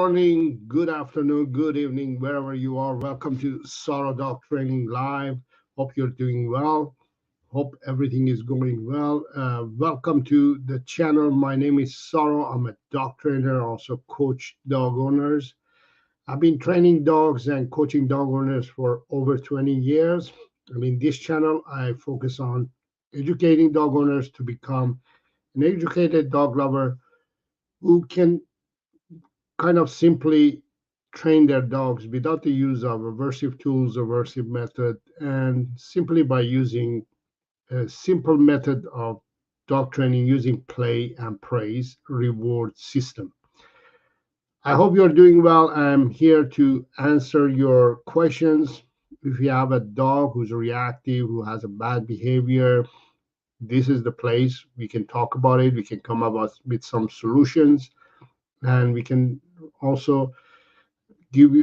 morning, good afternoon, good evening, wherever you are. Welcome to Saro Dog Training Live. Hope you're doing well. Hope everything is going well. Welcome to the channel. My name is Saro. I'm a dog trainer, also coach dog owners. I've been training dogs and coaching dog owners for over 20 years. In this channel, I focus on educating dog owners to become an educated dog lover who can kind of simply train their dogs without the use of aversive tools, aversive method, and simply by using a simple method of dog training using play and praise reward system. I hope you're doing well. I'm here to answer your questions. If you have a dog who's reactive, who has a bad behavior, this is the place we can talk about it. We can come up with some solutions, and we can also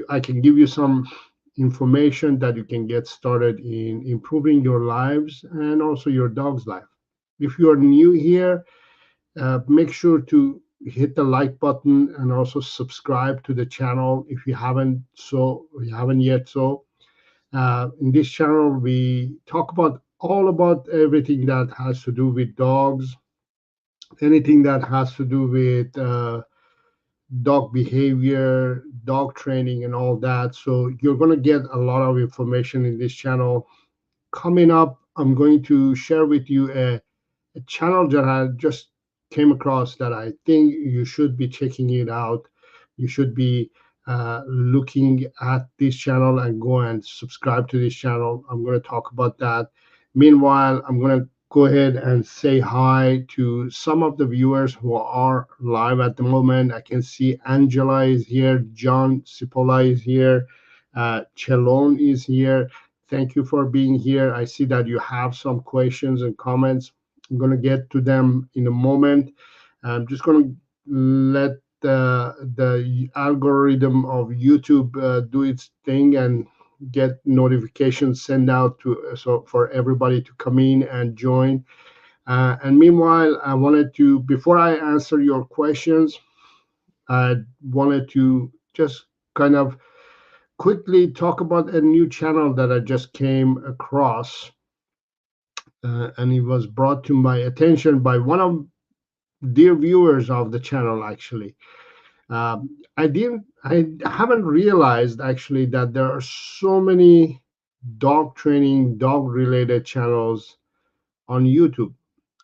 I can give you some information that you can get started in improving your lives and also your dog's life. If you are new here, make sure to hit the like button and also subscribe to the channel if you haven't yet. In this channel, we talk about all about everything that has to do with dogs, anything that has to do with dog behavior, dog training, and all that. So you're going to get a lot of information in this channel. Coming up, I'm going to share with you a channel that I just came across that I think you should be checking it out. You should be looking at this channel and go and subscribe to this channel. I'm going to talk about that. Meanwhile, I'm going to go ahead and say hi to some of the viewers who are live at the moment. I can see Angela is here, John Cipolla is here, Chelon is here. Thank you for being here. I see that you have some questions and comments. I'm going to get to them in a moment. I'm just going to let the algorithm of YouTube do its thing and get notifications sent out to so for everybody to come in and join. And meanwhile, I wanted to, before I answer your questions, I wanted to just kind of quickly talk about a new channel that I just came across. And it was brought to my attention by one of dear viewers of the channel, actually. I haven't realized actually that there are so many dog training, dog related channels on YouTube.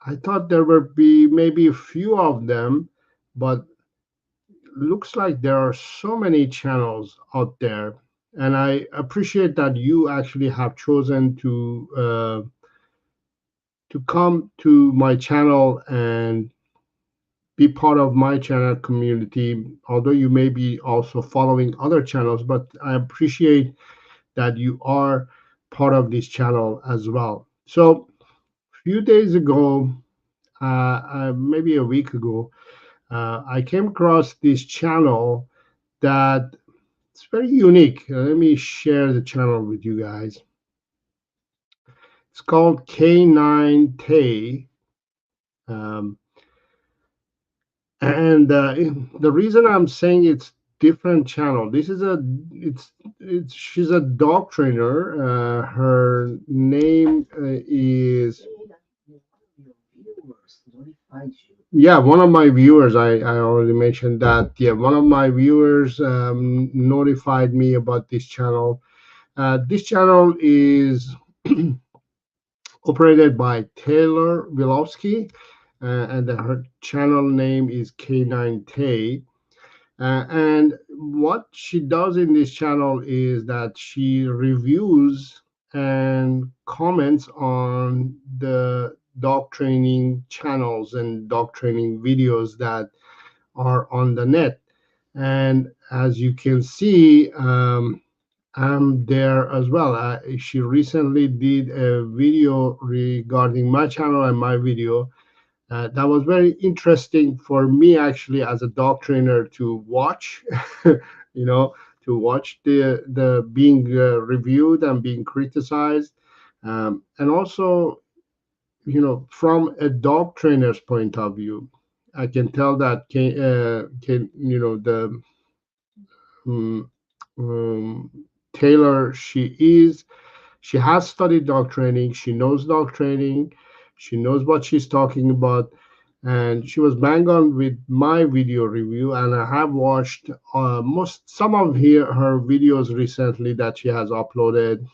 I thought there would be maybe a few of them, but looks like there are so many channels out there. And I appreciate that you actually have chosen to come to my channel and be part of my channel community, although you may be also following other channels, but I appreciate that you are part of this channel as well. So a few days ago, maybe a week ago, I came across this channel that it's very unique. Let me share the channel with you guys. It's called K9 Tay. And the reason I'm saying it's different channel, this is it's she's a dog trainer. Her name is, yeah, one of my viewers. I already mentioned that. Yeah, one of my viewers notified me about this channel. This channel is operated by Taylor Wilowski, and her channel name is K9 Tay. And what she does in this channel is that she reviews and comments on the dog training channels and dog training videos that are on the net. And as you can see, I'm there as well. She recently did a video regarding my channel and my video. That was very interesting for me, actually, as a dog trainer to watch, you know, to watch the being reviewed and being criticized, and also, from a dog trainer's point of view, I can tell that the um, um, Taylor, she has studied dog training. She knows dog training. She knows what she's talking about. And she was bang on with my video review. And I have watched some of her videos recently that she has uploaded.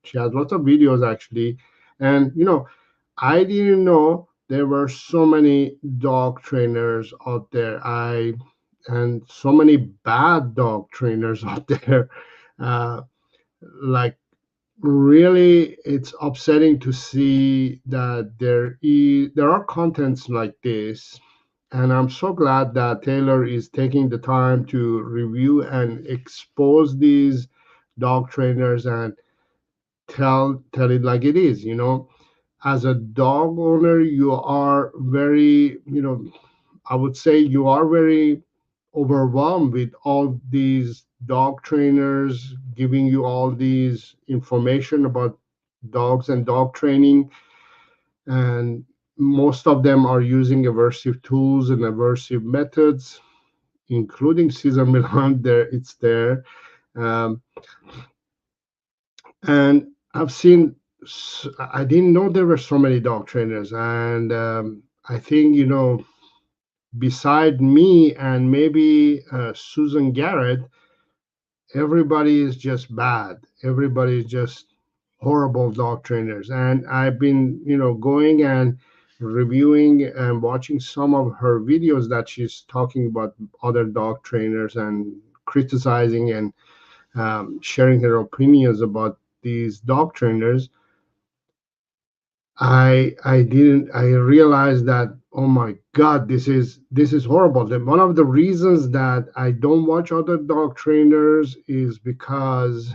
She has lots of videos actually. And, I didn't know there were so many dog trainers out there. And so many bad dog trainers out there. Uh, like really it's upsetting to see that there are contents like this, and I'm so glad that Taylor is taking the time to review and expose these dog trainers and tell it like it is. As a dog owner, you are very, I would say you are very overwhelmed with all these dog trainers giving you all these information about dogs and dog training. And most of them are using aversive tools and aversive methods, including Cesar Millan. There, it's there. Um, and I've seen, I didn't know there were so many dog trainers. And I think, beside me and maybe Susan Garrett, everybody is just bad. Everybody is just horrible dog trainers. And I've been, going and reviewing and watching some of her videos that she's talking about other dog trainers and criticizing and sharing her opinions about these dog trainers. I realized that, oh my God, this is horrible. That one of the reasons that I don't watch other dog trainers is because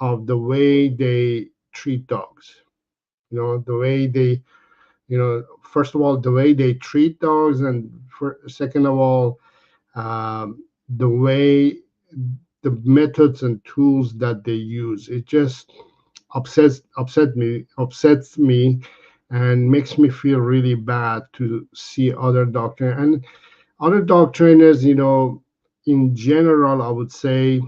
of the way they treat dogs. The way they, first of all, the way they treat dogs, and second of all, the way, the methods and tools that they use. It just upsets me, and makes me feel really bad to see other dog trainers. In general, I would say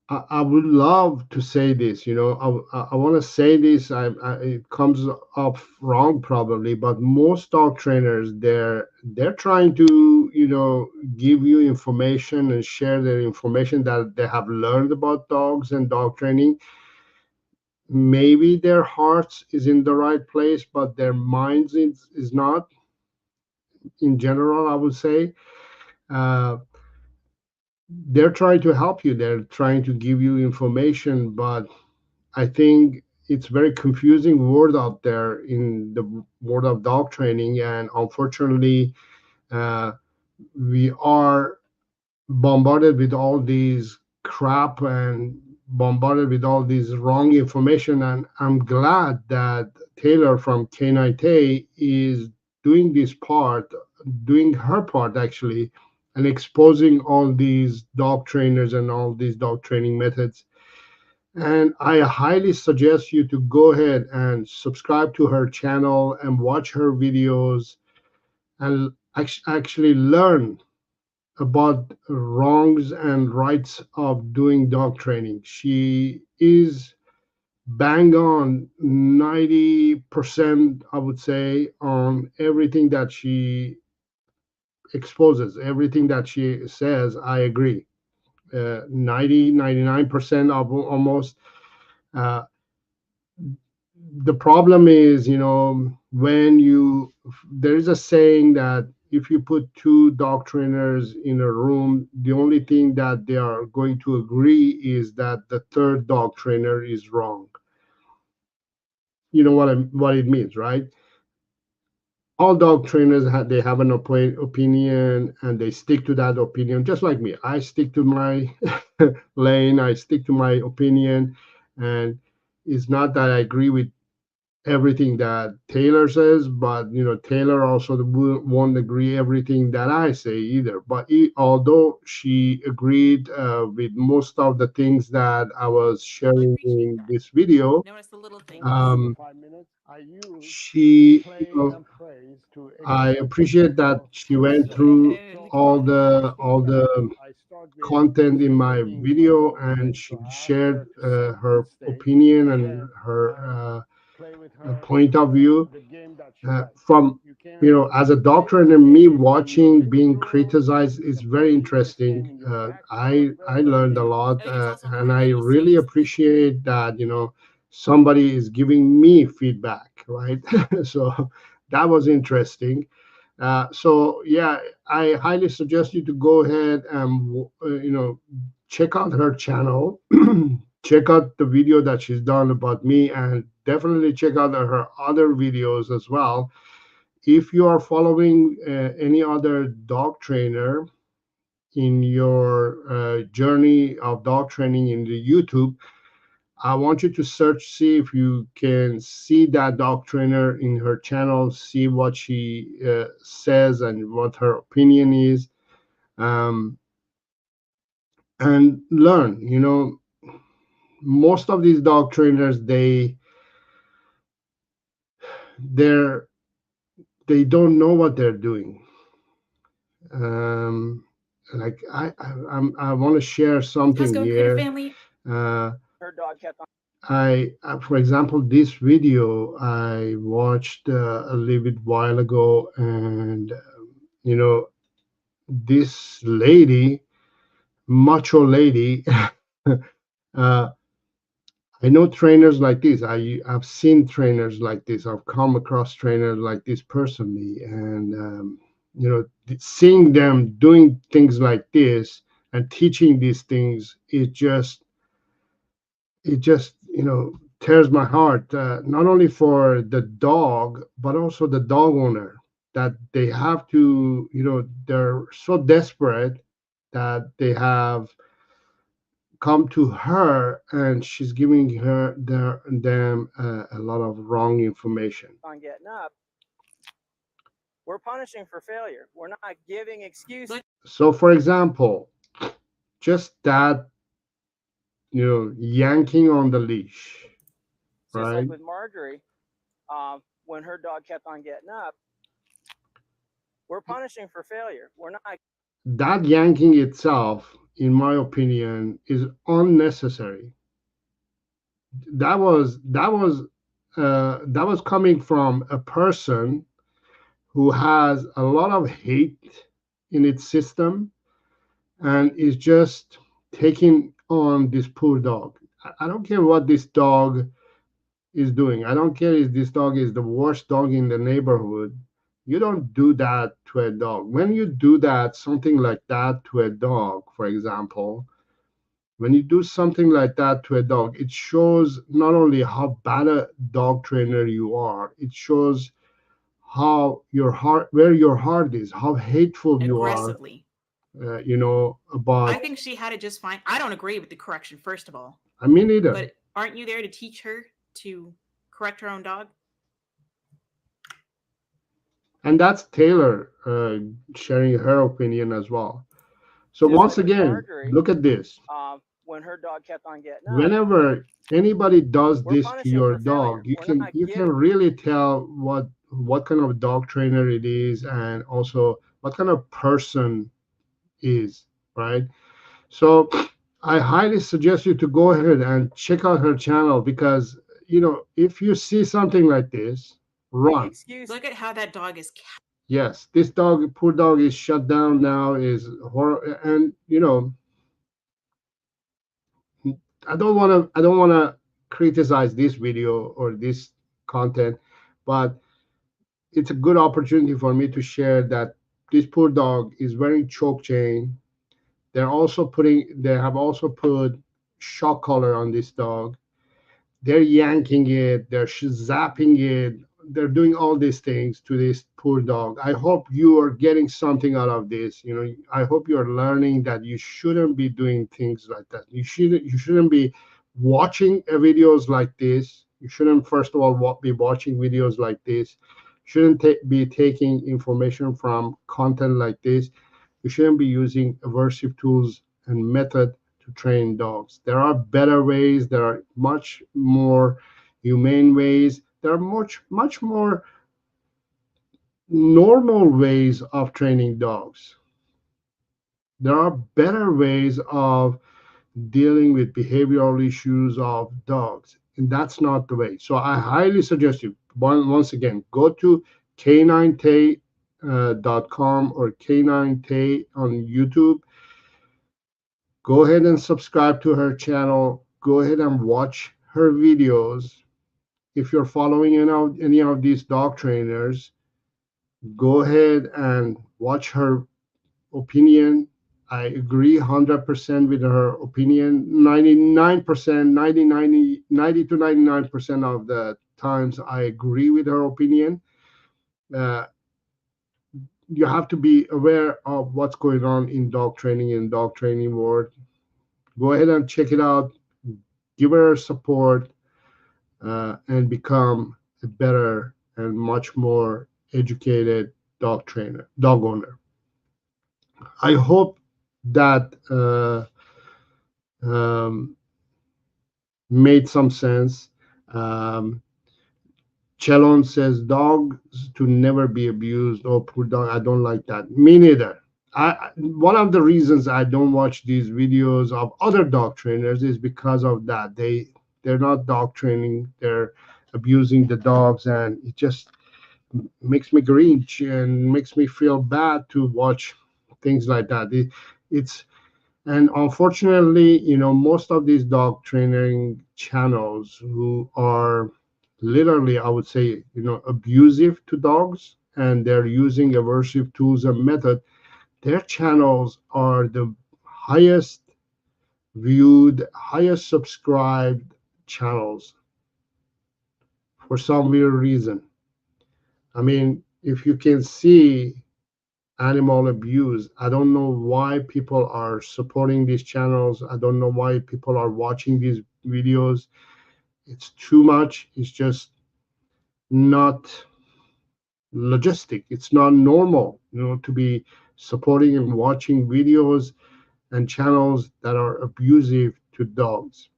I would love to say this. I want to say this. It comes off wrong probably, but most dog trainers, they're trying to give you information and share their information that they have learned about dogs and dog training. Maybe their hearts is in the right place, but their minds is not. In general, I would say. Uh, they're trying to help you. They're trying to give you information, but I think it's very confusing word out there in the world of dog training, and unfortunately, uh, we are bombarded with all these crap and bombarded with all these wrong information. And I'm glad that Taylor from Canine Tay is doing this part, doing her part actually, and exposing all these dog trainers and all these dog training methods. And I highly suggest you to go ahead and subscribe to her channel and watch her videos and actually learn about wrongs and rights of doing dog training. She is bang on 90%, I would say, on everything that she exposes, everything that she says. I agree. 99% of almost. Uh, the problem is, when there is a saying that if you put two dog trainers in a room, the only thing that they are going to agree is that the third dog trainer is wrong. You know what it means, right? All dog trainers they have an opinion, and they stick to that opinion, just like me. I stick to my lane. I stick to my opinion, and it's not that I agree with everything that Taylor says, but Taylor also won't agree everything that I say either. But although she agreed with most of the things that I was sharing in this video, she, I appreciate that she went through all the content in my video, and she shared her opinion and her point of view from, as a doctor, and me watching being criticized is very interesting. I learned a lot, and I really appreciate that, somebody is giving me feedback, right? So that was interesting. So yeah, I highly suggest you to go ahead and check out her channel, check out the video that she's done about me, and definitely check out her other videos as well. If you are following any other dog trainer in your journey of dog training in the YouTube, I want you to search, see if you can see that dog trainer in her channel, see what she says and what her opinion is, um, and learn. Most of these dog trainers, they're they don't know what they're doing. Um, like I want to share How's it something going, Creator here. Family? Uh, for example, this video I watched a little bit while ago, and you know, this lady, macho lady, uh, I know trainers like this. I've seen trainers like this. I've come across trainers like this personally, and seeing them doing things like this and teaching these things, it just tears my heart, not only for the dog but also the dog owner, that they have to, they're so desperate that they have come to her and she's giving them a lot of wrong information. On getting up, we're punishing for failure. We're not giving excuses. So for example, just that, yanking on the leash, Just right? like with Marjorie, when her dog kept on getting up, we're punishing for failure. We're not. That yanking itself, in my opinion, is unnecessary. That was coming from a person who has a lot of hate in its system and is just taking on this poor dog. I don't care what this dog is doing. I don't care if this dog is the worst dog in the neighborhood. You don't do that to a dog. When you do that, something like that to a dog, for example, when you do something like that to a dog, it shows not only how bad a dog trainer you are, it shows how your heart, where your heart is, how hateful you are, Aggressively. about. I think she had it just fine. I don't agree with the correction, first of all. I mean, either. But aren't you there to teach her to correct her own dog? And that's Taylor sharing her opinion as well. So Just once like again, Marjorie, look at this. When her dog kept on getting up, Whenever anybody does we're this to punishing your for failure. dog, you We're can not you can giving. really tell what kind of dog trainer it is, and also what kind of person is, right? So I highly suggest you to go ahead and check out her channel, because if you see something like this, run. Excuse. Look at how that dog is. Yes, this dog, poor dog, is shut down now, is horror. And I don't want to criticize this video or this content, but it's a good opportunity for me to share that this poor dog is wearing choke chain. They have also put shock collar on this dog. They're yanking it, they're zapping it, they're doing all these things to this poor dog. I hope you are getting something out of this. I hope you're learning that you shouldn't be doing things like that. You shouldn't be watching videos like this. You shouldn't, first of all, be watching videos like this. Shouldn't be taking information from content like this. You shouldn't be using aversive tools and method to train dogs. There are better ways. There are much more humane ways. there are much more normal ways of training dogs. There are better ways of dealing with behavioral issues of dogs, and that's not the way. So I highly suggest you, once again, go to k9tay.com or k9tay on YouTube. Go ahead and subscribe to her channel. Go ahead and watch her videos. If you're following any of these dog trainers, go ahead and watch her opinion. I agree 100% with her opinion. 99%, 90 to 99% of the times I agree with her opinion. Uh, you have to be aware of what's going on in dog training and dog training world. Go ahead and check it out. Give her support and become a better and much more educated dog trainer, dog owner. I hope that um, made some sense. Um, Chelon says dogs to never be abused or put down. I don't like that. Me neither. One of the reasons I don't watch these videos of other dog trainers is because of that. They're not dog training. They're abusing the dogs, and it just makes me cringe and makes me feel bad to watch things like that. It's And unfortunately, most of these dog training channels who are literally, I would say, abusive to dogs, and they're using aversive tools and method, their channels are the highest viewed, highest subscribed channels for some weird reason. I mean, if you can see animal abuse, I don't know why people are supporting these channels. I don't know why people are watching these videos. It's too much. It's just not logistic. It's not normal, to be supporting and watching videos and channels that are abusive to dogs.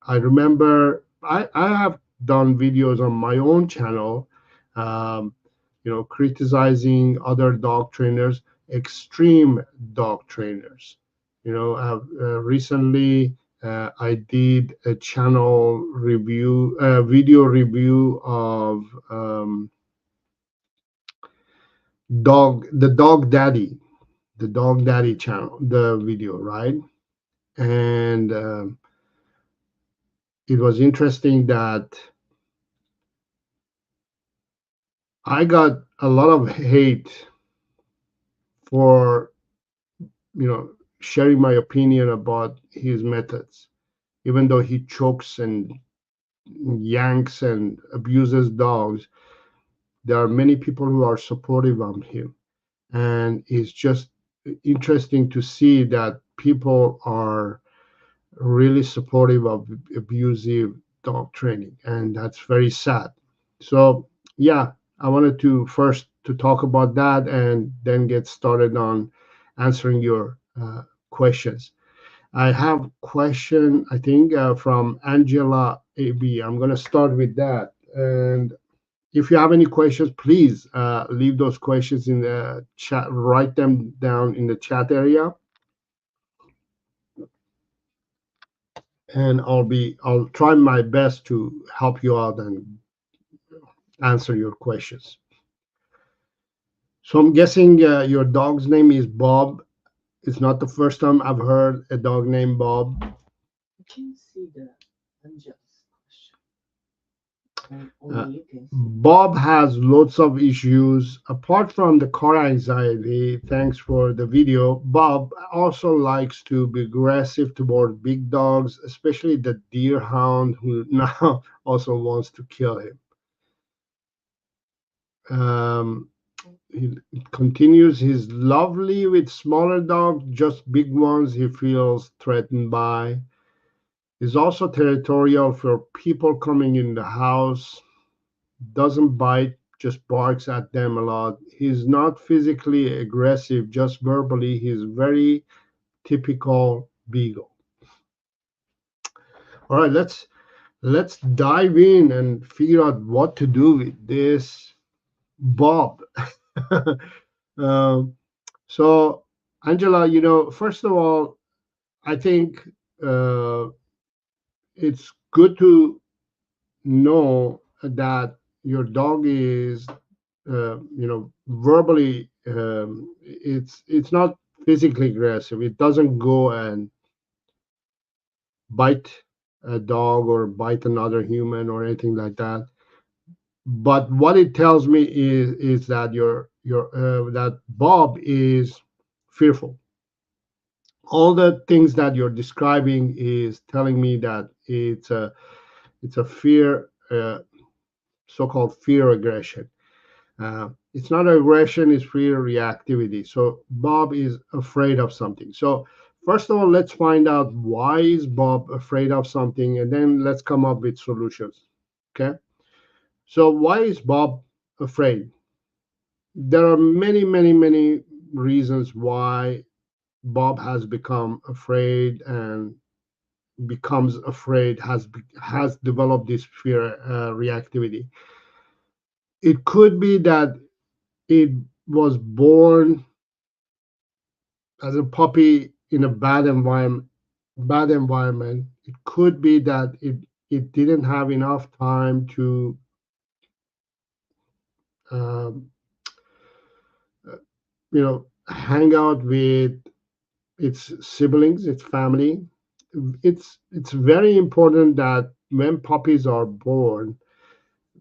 I remember I have done videos on my own channel, um, criticizing other dog trainers, extreme dog trainers. Recently I did a channel review, video review of the dog daddy channel, the video, right? And it was interesting that I got a lot of hate for, sharing my opinion about his methods, even though he chokes and yanks and abuses dogs. There are many people who are supportive of him, and it's just interesting to see that people are really supportive of abusive dog training, and that's very sad. So yeah, I wanted to first to talk about that and then get started on answering your questions. I have question, I think, from Angela AB. I'm going to start with that. And if you have any questions, please leave those questions in the chat. Write them down in the chat area, and I'll try my best to help you out and answer your questions. So I'm guessing your dog's name is Bob. It's not the first time I've heard a dog named Bob. You can see the Angel's question. Uh, Only you can see. Bob has lots of issues apart from the car anxiety. Thanks for the video. Bob also likes to be aggressive toward big dogs, especially the deer hound who now also wants to kill him. He continues. He's lovely with smaller dogs, just big ones he feels threatened by. He's also territorial for people coming in the house. Doesn't bite, just barks at them a lot. He's not physically aggressive, just verbally. He's very typical beagle. All right, let's let's dive in and figure out what to do with this Bob. um, so, Angela, first of all, I think uh, it's good to know that your dog is, verbally, it's not physically aggressive. It doesn't go and bite a dog or bite another human or anything like that. But what it tells me is that that Bob is fearful. All the things that you're describing is telling me that it's a fear, so-called fear aggression. It's not aggression, it's fear reactivity. So Bob is afraid of something. So first of all, let's find out why is Bob afraid of something, and then let's come up with solutions. Okay. So why is Bob afraid? There are many, many, many reasons why Bob has become afraid and becomes afraid, has developed this fear reactivity. It could be that it was born as a puppy in a bad environment. It could be that it didn't have enough time to um, hang out with its siblings, its family. It's very important that when puppies are born,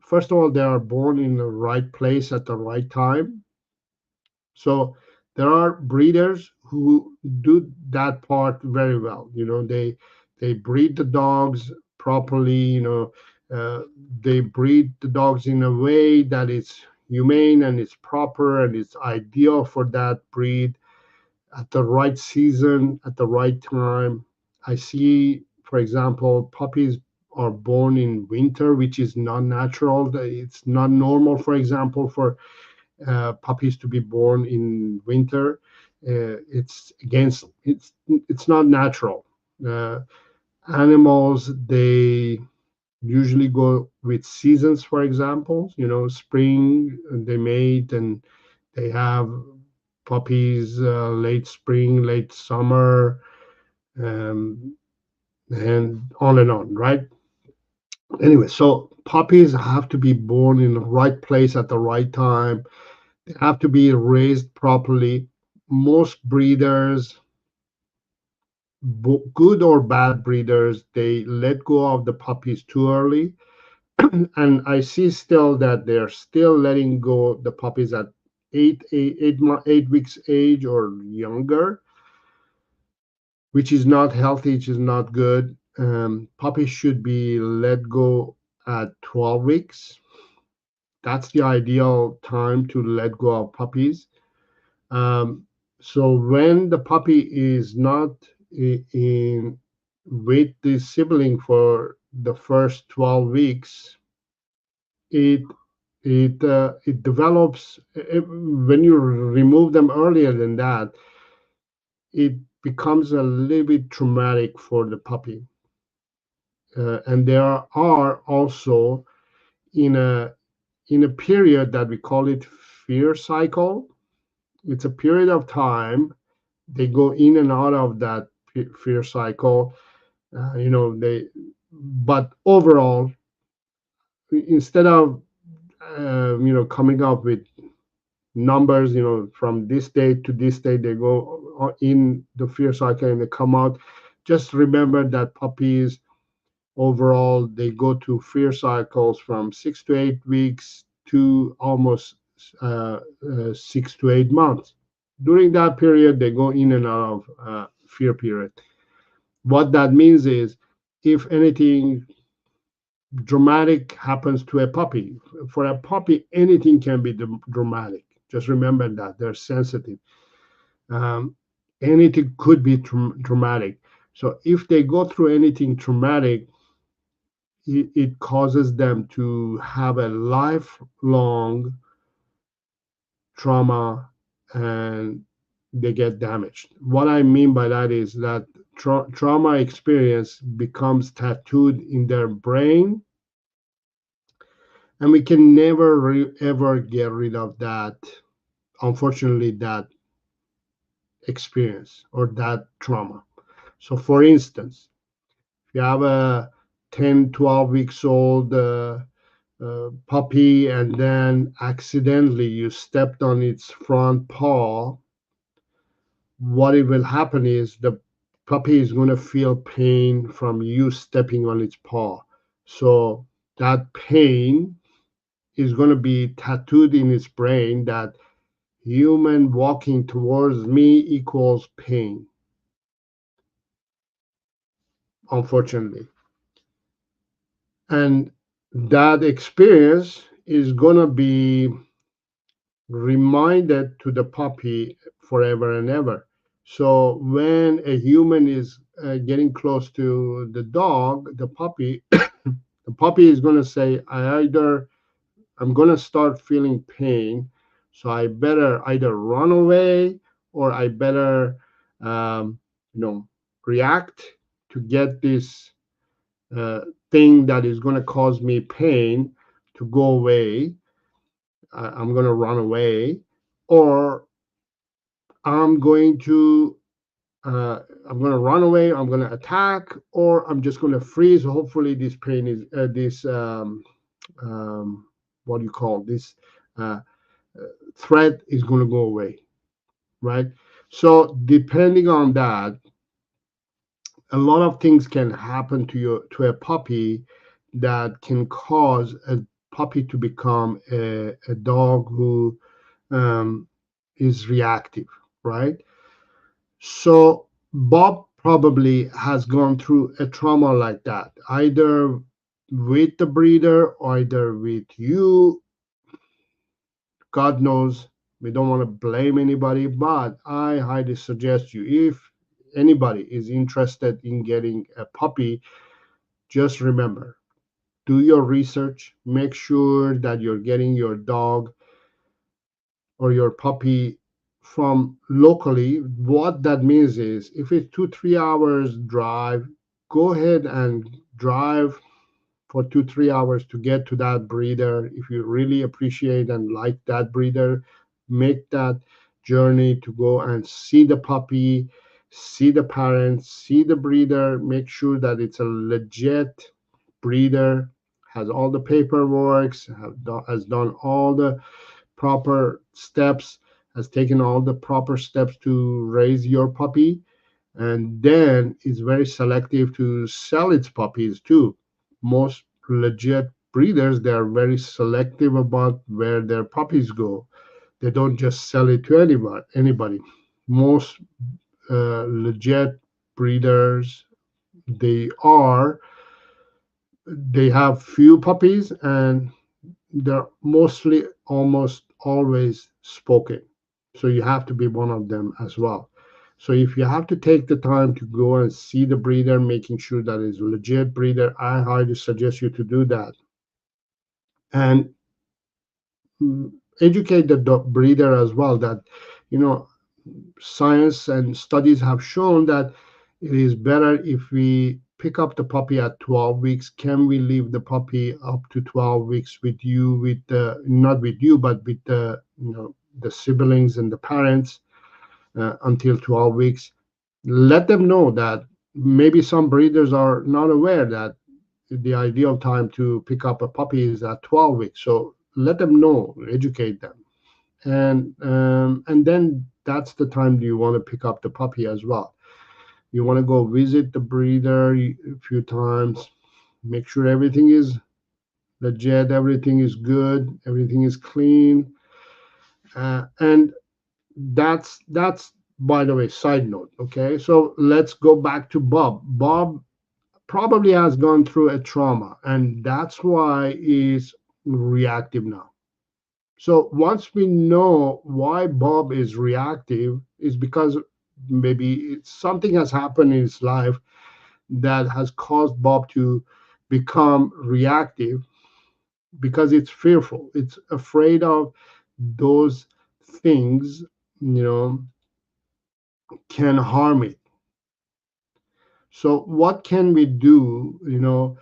first of all, they are born in the right place at the right time. So there are breeders who do that part very well. They breed the dogs properly. Uh, they breed the dogs in a way that is humane and it's proper and it's ideal for that breed at the right season, at the right time. I see, for example, puppies are born in winter, which is not natural. It's not normal, for example, for puppies to be born in winter. It's not natural. Uh, Animals, they usually go with seasons, for example. Spring, they mate and they have puppies late spring, late summer, um, and on, right? Anyway, so puppies have to be born in the right place at the right time. They have to be raised properly. Most breeders, good or bad breeders, they let go of the puppies too early. And I see still that they're still letting go the puppies at 8 weeks age or younger, which is not healthy, which is not good. Puppies should be let go at 12 weeks. That's the ideal time to let go of puppies. Um, so when the puppy is not in with the sibling for the first 12 weeks, it it develops. When you remove them earlier than that, it becomes a little bit traumatic for the puppy. And there are also in a period that we call it fear cycle. It's a period of time they go in and out of that fear cycle. They, but overall, instead of coming up with numbers, from this date to this date, they go in the fear cycle and they come out. Just remember that puppies overall they go to fear cycles from 6 to 8 weeks to almost 6 to 8 months. During that period, they go in and out of fear period. What that means is, if anything dramatic happens to a puppy, for a puppy, anything can be dramatic. Just remember that they're sensitive. Um, Anything could be dramatic. So if they go through anything traumatic, it causes them to have a lifelong trauma, and they get damaged. What I mean by that is that trauma experience becomes tattooed in their brain, and we can never ever get rid of that, unfortunately, that experience or that trauma. So, for instance, if you have a 10, 12 weeks old puppy and then accidentally you stepped on its front paw, what it will happen is the puppy is going to feel pain from you stepping on its paw. So that pain is going to be tattooed in its brain that human walking towards me equals pain, unfortunately. And that experience is going to be reminded to the puppy forever and ever. So when a human is getting close to the dog, the puppy, the puppy is going to say, I'm going to start feeling pain, so I better either run away or I better, um, you know, react to get this uh, thing that is going to cause me pain to go away. I'm going to run away, or I'm going to I'm going to run away. I'm going to attack, or I'm just going to freeze. Hopefully, this pain is this what do you call this uh, threat is going to go away, right? So depending on that, a lot of things can happen to a puppy that can cause a puppy to become a dog who um, is reactive, right? So Bob probably has gone through a trauma like that, either with the breeder or either with you. God knows, we don't want to blame anybody, but I highly suggest you, if anybody is interested in getting a puppy, just remember, do your research, make sure that you're getting your dog or your puppy from locally. What that means is if it's 2 3 hours drive, go ahead and drive for 2 3 hours to get to that breeder. If you really appreciate and like that breeder, make that journey to go and see the puppy, see the parents, see the breeder, make sure that it's a legit breeder, has all the paperwork, has done all the proper steps, has taken all the proper steps to raise your puppy, and then is very selective to sell its puppies too. Most legit breeders, they are very selective about where their puppies go. They don't just sell it to anybody. Most legit breeders, they are they have few puppies and they're mostly almost always spoken. So you have to be one of them as well. So if you have to take the time to go and see the breeder, making sure that it's a legit breeder, I highly suggest you to do that. And educate the breeder as well that, you know, science and studies have shown that it is better if we pick up the puppy at 12 weeks. Can we leave the puppy up to 12 weeks with you, with the, not with you, but with the, you know, the siblings and the parents until 12 weeks? Let them know that maybe some breeders are not aware that the ideal time to pick up a puppy is at 12 weeks. So let them know, educate them, and then that's the time you want to pick up the puppy as well. You want to go visit the breeder a few times, make sure everything is legit, everything is good, everything is clean, and that's by the way, side note. Okay, so let's go back to Bob. Bob probably has gone through a trauma, and that's why he's reactive now. So once we know why Bob is reactive, is because maybe something has happened in his life that has caused Bob to become reactive, because it's fearful. It's afraid of those things, you know, can harm it. So what can we do?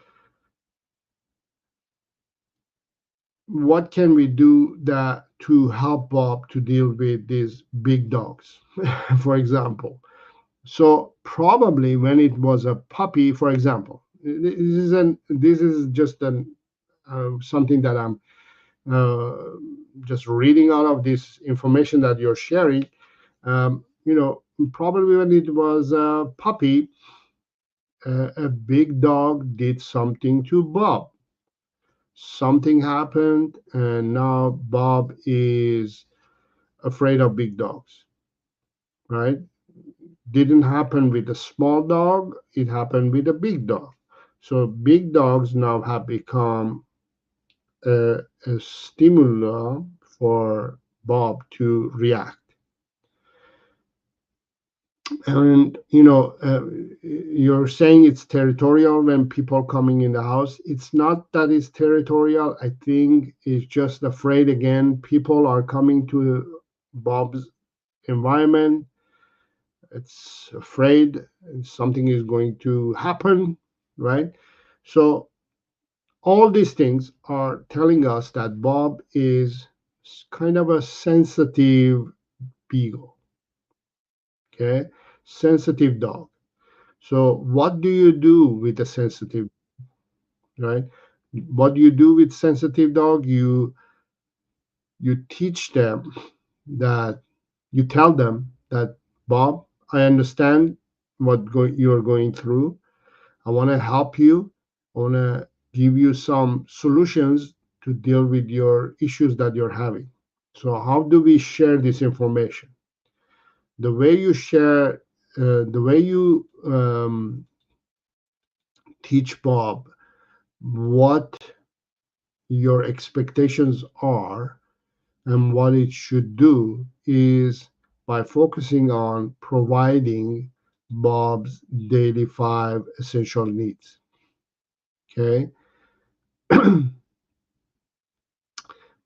What can we do that to help Bob to deal with these big dogs, for example? So probably when it was a puppy, for example, this is just something that I'm uh, just reading out of this information that you're sharing. Probably when it was a puppy, a big dog did something to Bob. Something happened, and now Bob is afraid of big dogs, right? Didn't happen with a small dog, it happened with a big dog. So big dogs now have become a stimuli for Bob to react. And you're saying it's territorial when people coming in the house. It's not that it's territorial. I think it's just afraid again. People are coming to Bob's environment. It's afraid something is going to happen, right? So all these things are telling us that Bob is kind of a sensitive beagle, okay? Sensitive dog. So what do you do with a sensitive, right? What do you do with sensitive dog? You teach them that you tell them that Bob, I understand you're going through. I want to help you. I want to give you some solutions to deal with your issues that you're having. So how do we share this information? The way you share, the way you teach Bob what your expectations are and what it should do is by focusing on providing Bob's daily five essential needs. Okay.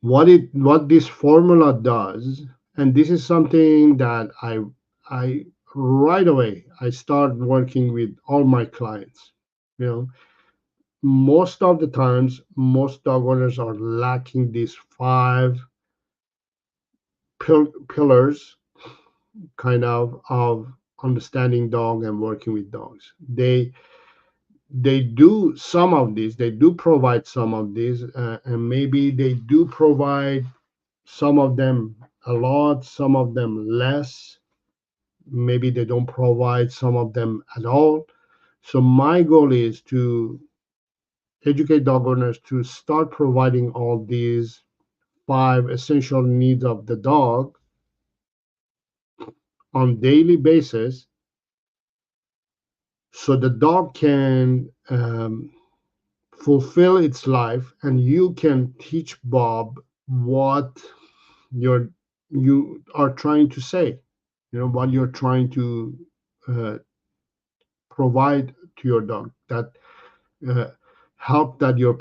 What this formula does, and this is something that I right away I start working with all my clients. You know, most of the times, most dog owners are lacking these five pillars kind of understanding dog and working with dogs. They do some of these, they do provide some of these, and maybe they do provide some of them a lot, some of them less. Maybe they don't provide some of them at all. So my goal is to educate dog owners to start providing all these five essential needs of the dog on daily basis so the dog can fulfill its life and you can teach Bob what you're you are trying to say, what you're trying to uh, provide to your dog, that uh, help that you're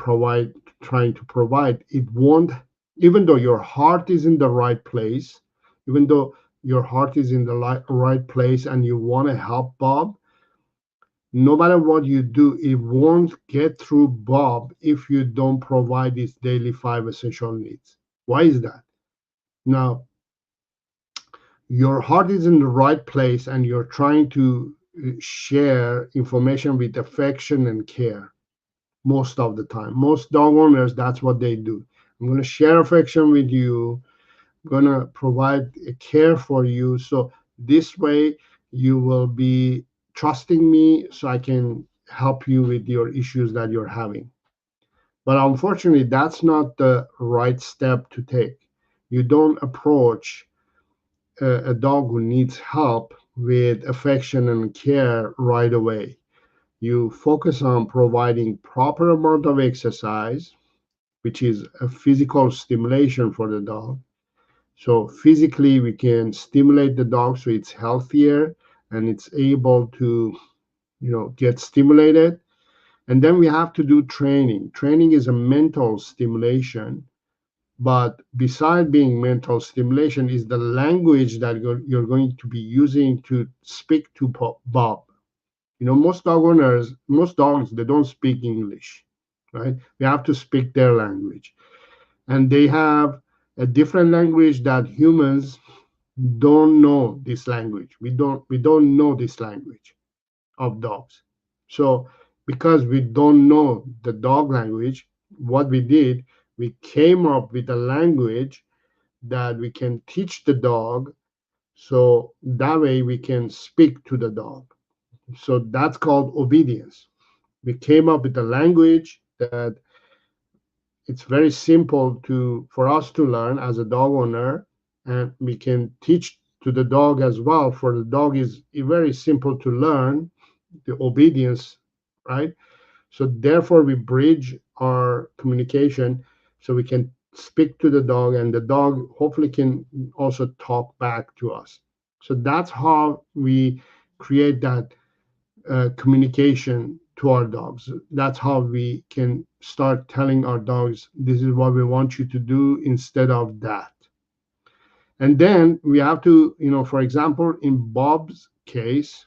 trying to provide. It won't, even though your heart is in the right place, even though your heart is in the right place and you want to help Bob, no matter what you do, it won't get through Bob if you don't provide these daily five essential needs. Why is that? Now, your heart is in the right place and you're trying to share information with affection and care most of the time. Most dog owners, that's what they do. I'm going to share affection with you, I'm going to provide a care for you. So this way you will be trusting me so I can help you with your issues that you're having. But unfortunately, that's not the right step to take. You don't approach a dog who needs help with affection and care right away. You focus on providing proper amount of exercise, which is a physical stimulation for the dog. So physically, we can stimulate the dog so it's healthier and it's able to, get stimulated. And then we have to do training. Training is a mental stimulation But beside being mental stimulation is the language that you're going to be using to speak to Bob. Most dog owners, most dogs, they don't speak English, right? We have to speak their language. And they have a different language that humans don't know this language. We don't know this language of dogs. So because we don't know the dog language, what we did, we came up with a language that we can teach the dog, so that way we can speak to the dog. So that's called obedience. We came up with a language that it's very simple to for us to learn as a dog owner, and we can teach to the dog as well. For the dog is very simple to learn the obedience, right? So therefore we bridge our communication so we can speak to the dog, and the dog hopefully can also talk back to us. So that's how we create that communication to our dogs. That's how we can start telling our dogs, this is what we want you to do instead of that. And then we have to, for example, in Bob's case,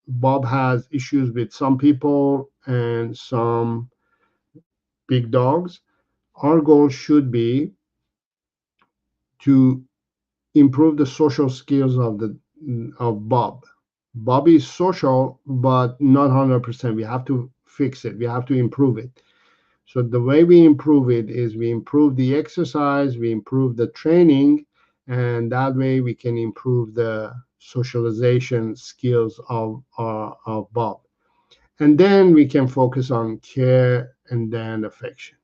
Bob has issues with some people and some big dogs. Our goal should be to improve the social skills of Bob. Bob is social, but not 100%. We have to fix it. We have to improve it. So the way we improve it is we improve the exercise, we improve the training, and that way we can improve the socialization skills of Bob. And then we can focus on care and then affection.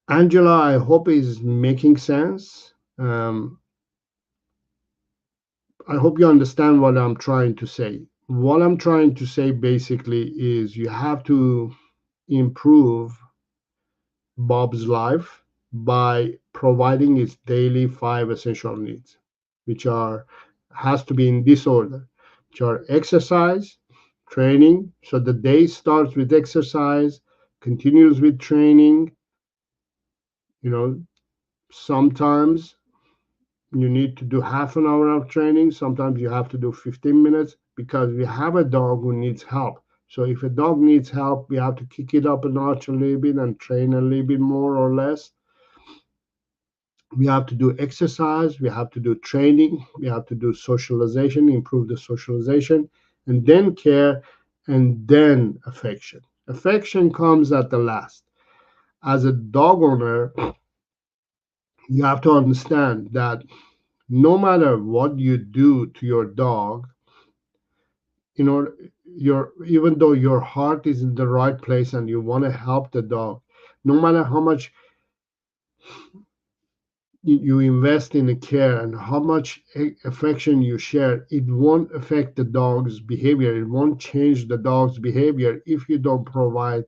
Angela, I hope is making sense. I hope you understand what I'm trying to say. What I'm trying to say basically is you have to improve Bob's life by providing his daily 5 essential needs, which are has to be in this order, which are exercise, training. So the day starts with exercise, continues with training. You know, sometimes you need to do half an hour of training. Sometimes you have to do 15 minutes because we have a dog who needs help. So if a dog needs help, we have to kick it up a notch a little bit and train a little bit more or less. We have to do exercise, we have to do training, we have to do socialization, improve the socialization, and then care, and then affection. Affection comes at the last. As a dog owner, you have to understand that no matter what you do to your dog, you know, your even though your heart is in the right place and you want to help the dog, no matter how much you invest in the care and how much affection you share, it won't affect the dog's behavior. It won't change the dog's behavior if you don't provide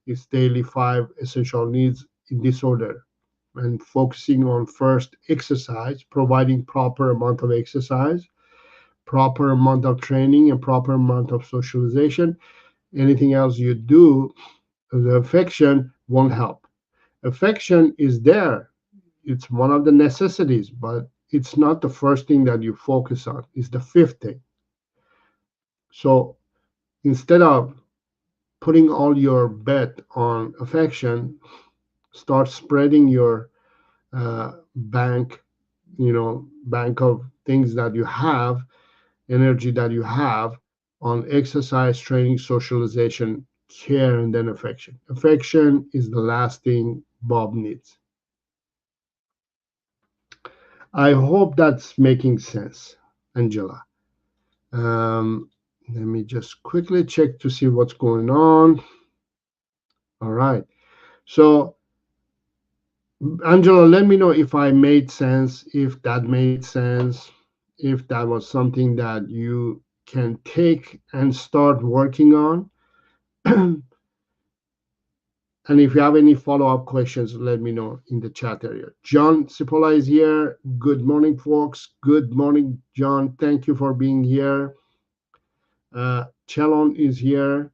its daily 5 essential needs in this order. And focusing on first exercise, providing proper amount of exercise, proper amount of training, and proper amount of socialization. Anything else you do, the affection won't help. Affection is there, it's one of the necessities, but it's not the first thing that you focus on. It's the fifth thing. So instead of putting all your bet on affection, start spreading your bank, bank of things that you have, energy that you have on exercise, training, socialization, care, and then affection. Affection is the last thing Bob needs. I hope that's making sense, Angela. Let me just quickly check to see what's going on. All right. So, Angela, let me know if I made sense, if that made sense, if that was something that you can take and start working on. And if you have any follow-up questions, let me know in the chat area. John Cipolla is here. Good morning, folks. Good morning, John. Thank you for being here. Chelon is here.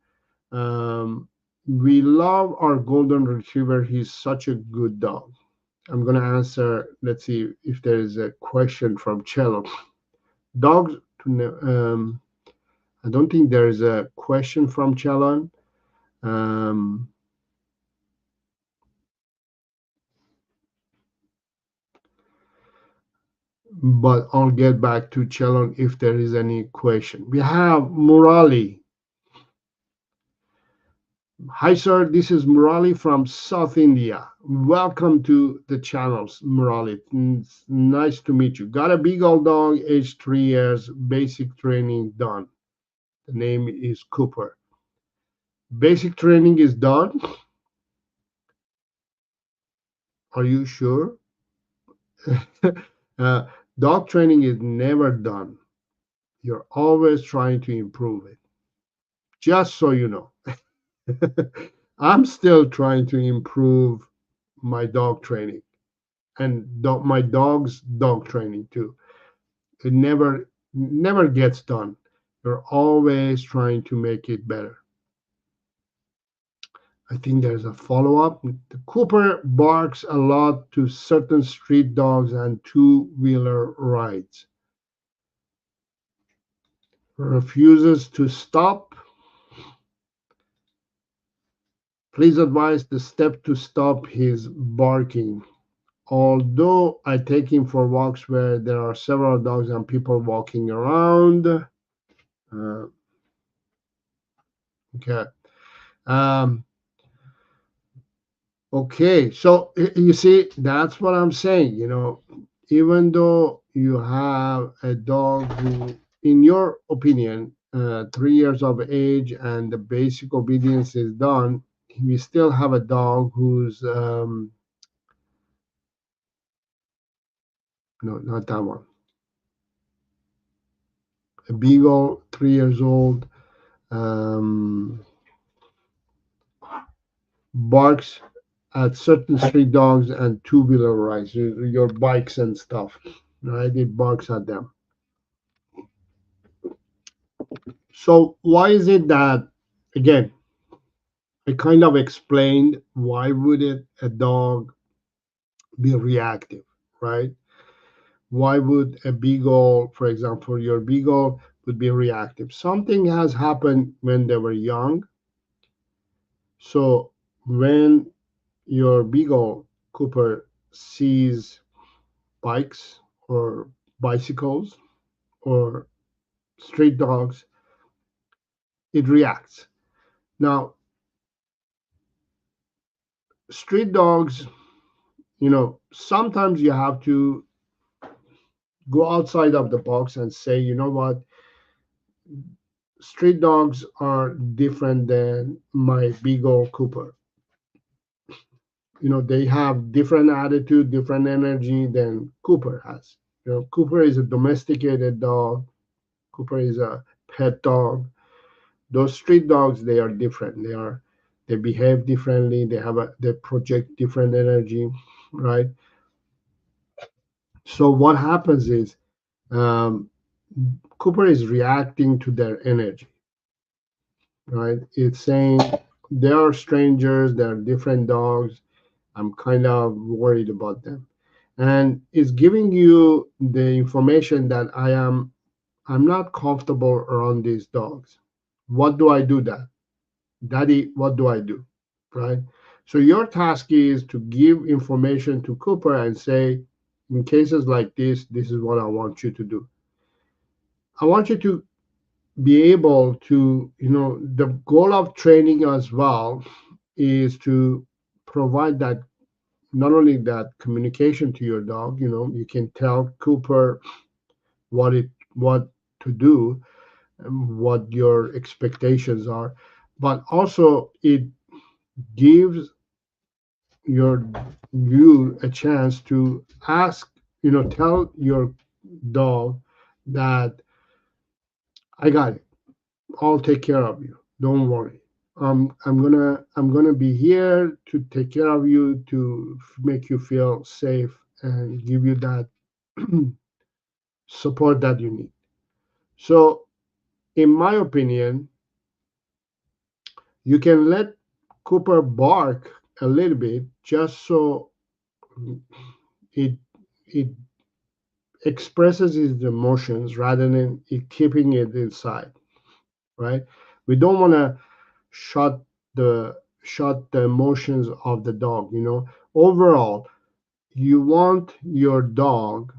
We love our golden retriever. He's such a good dog. I'm going to answer. Let's see if there is a question from Cello. Dogs, I don't think there is a question from Cello. Um, but I'll get back to Cello if there is any question. We have Murali. Hi, sir. This is Murali from South India. Welcome to the channels, Murali. It's nice to meet you. Got a big old dog, age 3 years, basic training done. The name is Cooper. Basic training is done. Are you sure? uh, Dog training is never done. You're always trying to improve it. Just so you know. I'm still trying to improve my dog training and my dog's dog training too. It never gets done. You're always trying to make it better. I think there's a follow up. The Cooper barks a lot to certain street dogs and two-wheeler rides. Refuses to stop. Please advise the step to stop his barking. Although I take him for walks where there are several dogs and people walking around. Okay. Um, okay. So you see, that's what I'm saying. Even though you have a dog who, in your opinion, 3 years of age and the basic obedience is done, we still have a dog who's no, not that one. A beagle, 3 years old, um, barks at certain street dogs and two-wheeler rides, your bikes and stuff, right? It barks at them. So why is it that, again, I kind of explained why would a dog be reactive, right? Why would a beagle, for example, your beagle would be reactive? Something has happened when they were young. So when your beagle Cooper sees bikes or bicycles or street dogs, it reacts. Now, street dogs, sometimes you have to go outside of the box and say, you know what, street dogs are different than my beagle Cooper. They have different attitude, different energy than Cooper has. Cooper is a domesticated dog. Cooper is a pet dog. Those street dogs, they are different. They behave differently. They project different energy, right? So what happens is um, Cooper is reacting to their energy, right? It's saying they are strangers. They're different dogs. I'm kind of worried about them, and it's giving you the information that I'm not comfortable around these dogs. What do I do that? Daddy, what do I do? Right? So your task is to give information to Cooper and say, in cases like this is what I want you to do. I want you to be able to, the goal of training as well is to provide that, not only that communication to your dog, you can tell Cooper what to do, what your expectations are, but also it gives you a chance to ask, tell your dog that I got it. I'll take care of you. Don't worry. I'm gonna be here to take care of you, to make you feel safe and give you that support that you need. So, in my opinion, you can let Cooper bark a little bit just so it it expresses his emotions rather than it keeping it inside, right? We don't want to shut the emotions of the dog, you know. Overall, you want your dog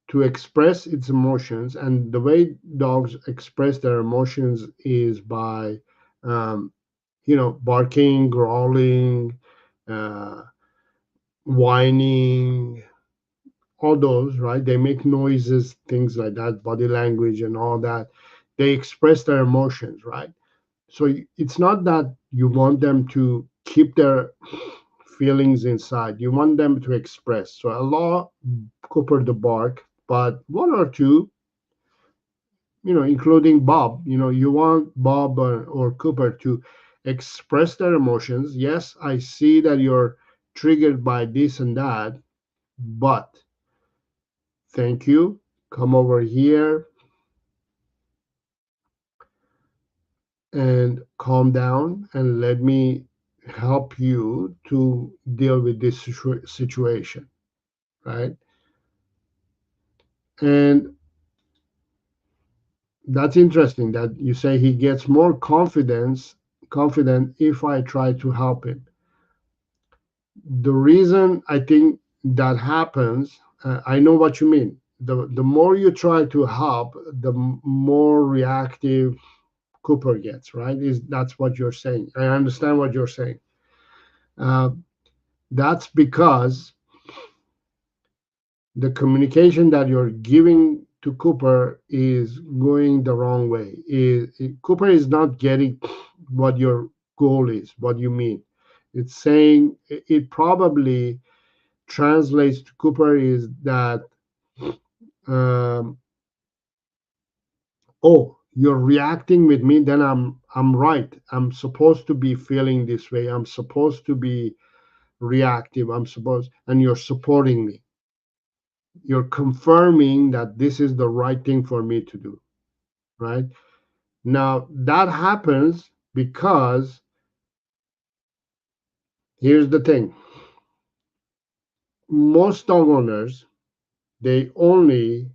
to express its emotions, and the way dogs express their emotions is by um, barking, growling, uh, whining, all those, right? They make noises, things like that, body language and all that. They express their emotions, right? So it's not that you want them to keep their feelings inside. You want them to express. So a lot Cooper the bark, but one or two, including Bob, you want Bob or Cooper to express their emotions. Yes, I see that you're triggered by this and that, but thank you. Come over here and calm down and let me help you to deal with this situation, right? And that's interesting that you say he gets more confident if I try to help him. The reason I think that happens, I know what you mean. The more you try to help, the more reactive Cooper gets, right? Is that's what you're saying? I understand what you're saying. Uh, that's because the communication that you're giving to Cooper is going the wrong way. Cooper is not getting what your goal is, what you mean. It's saying it probably translates to Cooper is that um, oh, you're reacting with me, then I'm right. I'm supposed to be feeling this way. I'm supposed to be reactive. And you're supporting me. You're confirming that this is the right thing for me to do, right? Now that happens because here's the thing: most dog owners, they only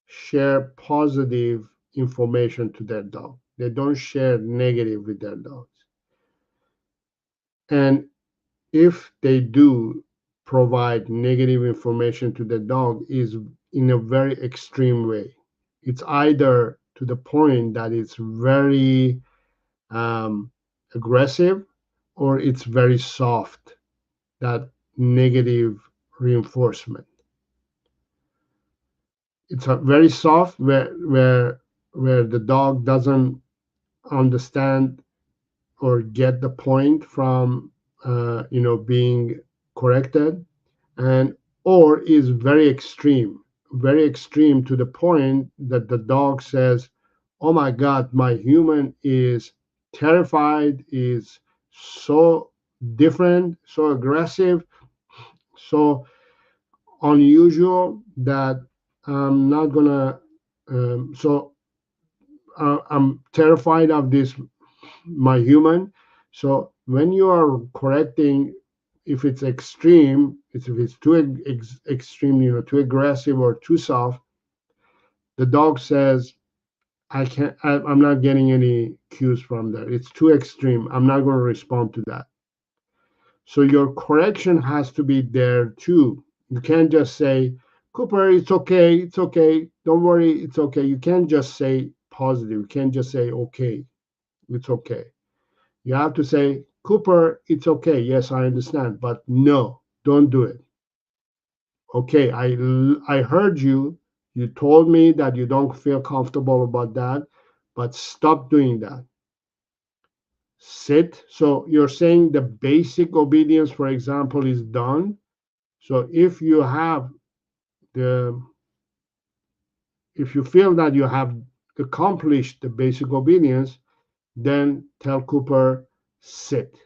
share positive information to their dog. They don't share negative with their dogs. And if they do provide negative information to the dog is in a very extreme way. It's either to the point that it's very um, aggressive or it's very soft, that negative reinforcement. It's very soft where the dog doesn't understand or get the point from being corrected, and or is very extreme to the point that the dog says, oh my god, my human is terrified, is so different, so aggressive, so unusual that I'm not gonna so I'm terrified of this my human. So when you are correcting, if it's extreme, if it's too extreme, too aggressive or too soft, the dog says, I can't, I'm not getting any cues from there. It's too extreme. I'm not going to respond to that. So your correction has to be there too. You can't just say, Cooper, it's okay. It's okay. Don't worry. It's okay. You can't just say positive. You can't just say, okay, it's okay. You have to say, Cooper, it's okay. Yes, I understand, but no, don't do it. Okay, I heard you. You told me that you don't feel comfortable about that, but stop doing that. Sit. So you're saying the basic obedience, for example, is done. So the if you feel that you have accomplished the basic obedience, then tell Cooper, sit,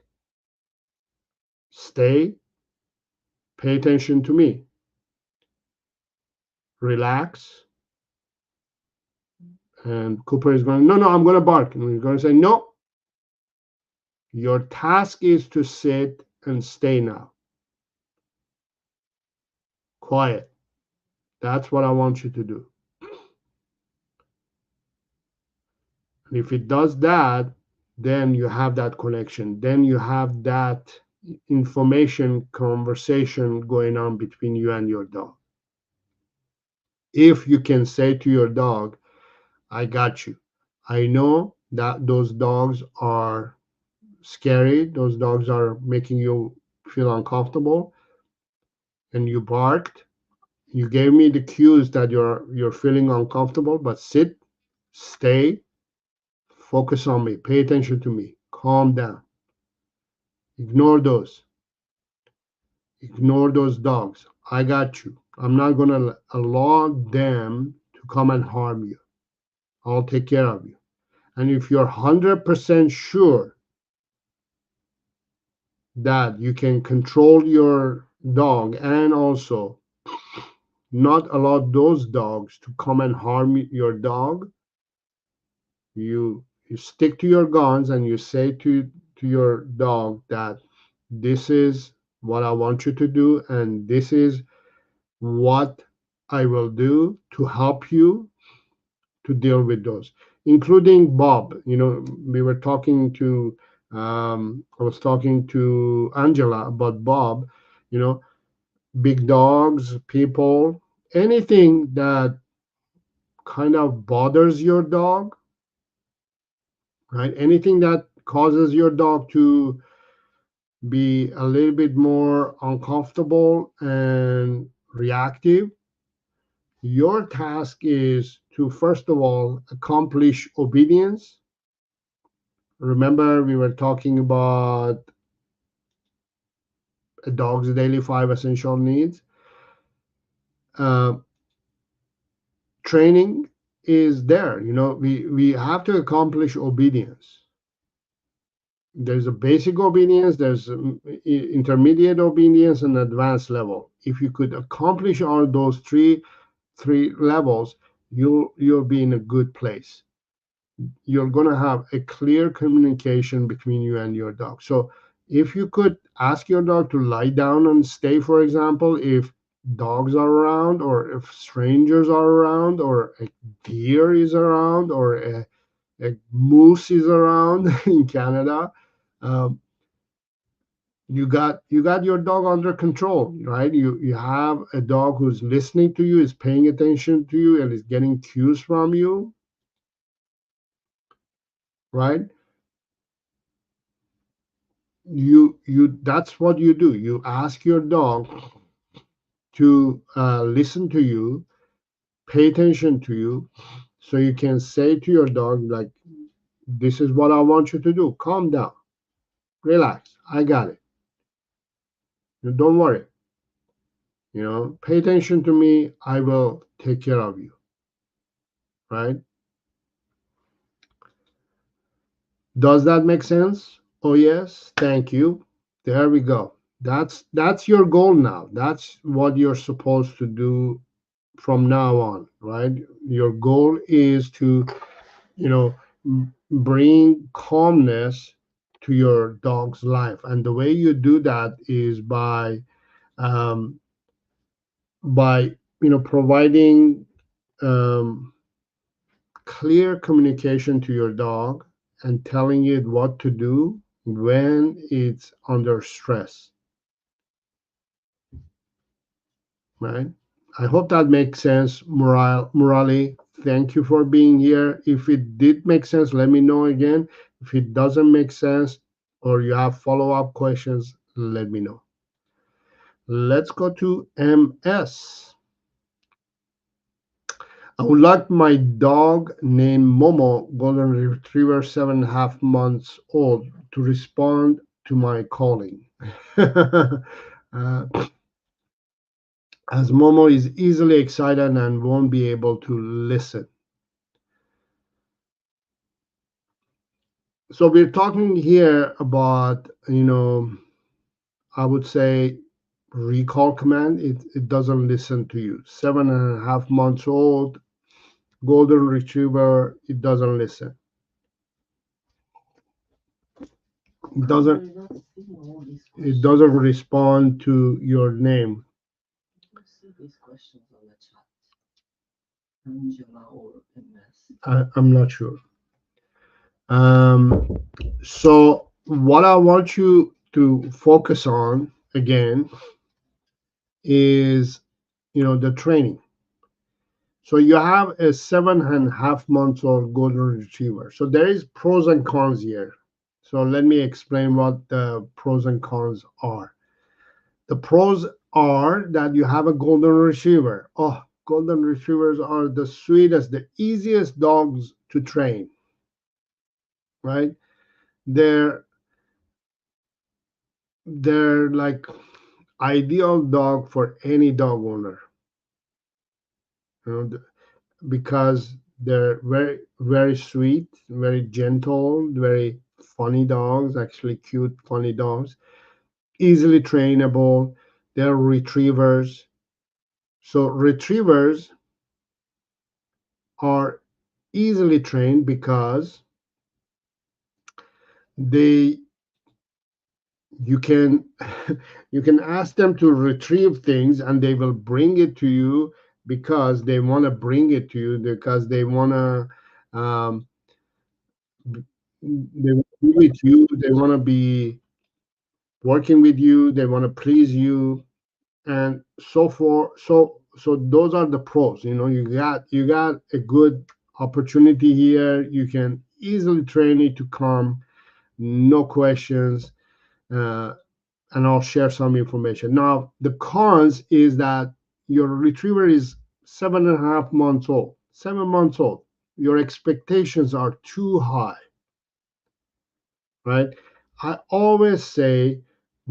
stay, pay attention to me, relax. And Cooper is going, no, I'm going to bark. And we're going to say, no, Your task is to sit and stay now. Quiet. That's what I want you to do. And if it does that, then you have that connection. Then you have that information conversation going on between you and your dog. If you can say to your dog, I got you. I know that those dogs are scary, those dogs are making you feel uncomfortable, and you barked. You gave me the cues that you're feeling uncomfortable, but sit, stay, focus on me, pay attention to me, calm down. Ignore those. Ignore those dogs. I got you. I'm not going to allow them to come and harm you. I'll take care of you. And if you're 100% sure that you can control your dog and also not allow those dogs to come and harm your dog, you stick to your guns and you say to your dog that this is what I want you to do and this is what I will do to help you to deal with those, including Bob. You know, we were talking to, I was talking to Angela about Bob, you know, big dogs, people, anything that kind of bothers your dog, right? Anything that causes your dog to be a little bit more uncomfortable and reactive. Your task is to, first of all, accomplish obedience. Remember, we were talking about a dog's daily five essential needs. Uh, Training is there. You know, we have to accomplish obedience. There's a basic obedience, there's intermediate obedience, and advanced level. If you could accomplish all those three levels, you'll be in a good place. You're going to have a clear communication between you and your dog. So if you could ask your dog to lie down and stay, for example, if dogs are around or if strangers are around or a deer is around or a moose is around in Canada, um, you got your dog under control, right? You have a dog who's listening to you, is paying attention to you, and is getting cues from you, right? You That's what you do. You ask your dog to listen to you, pay attention to you, so you can say to your dog like, this is what I want you to do. Calm down, relax, I got it. Don't worry. Pay attention to me, I will take care of you, right? Does that make sense? Oh yes, thank you. There we go. That's your goal now. That's what you're supposed to do from now on, right? Your goal is to, you know, bring calmness to your dog's life, and the way you do that is um, by providing um, clear communication to your dog and telling it what to do when it's under stress, right? I hope that makes sense, Murali. Thank you for being here. If it did make sense, let me know again. If it doesn't make sense or you have follow-up questions, let me know. Let's go to MS. I would like my dog named Momo, Golden Retriever, 7.5 months old, to respond to my calling. As Momo is easily excited and won't be able to listen. So we're talking here about, I would say recall command. It doesn't listen to you. 7.5 months old, Golden Retriever, it doesn't listen. It doesn't We're not seeing all these it questions. doesn't respond to your name. You see these questions on the chat. Angela or MS. I'm not sure. Um, so what I want you to focus on again is, the training. So you have a 7.5 months old golden retriever. So there is pros and cons here. So let me explain what the pros and cons are. The pros are that you have a golden retriever. Oh, golden retrievers are the sweetest, the easiest dogs to train, right? They're they're like ideal dog for any dog owner, you know, because they're very very sweet, very gentle, very funny dogs, actually cute funny dogs, easily trainable. They're retrievers. So retrievers are easily trained because they you can you can ask them to retrieve things and they will bring it to you because they want to bring it to you, because they want to they want to be with you, they want to be working with you, they want to please you, and so forth. So those are the pros. You got a good opportunity here. You can easily train it to come, no questions. uh, and I'll share some information. Now, the cons is that your retriever is 7.5 months old, 7 months old. Your expectations are too high, right? I always say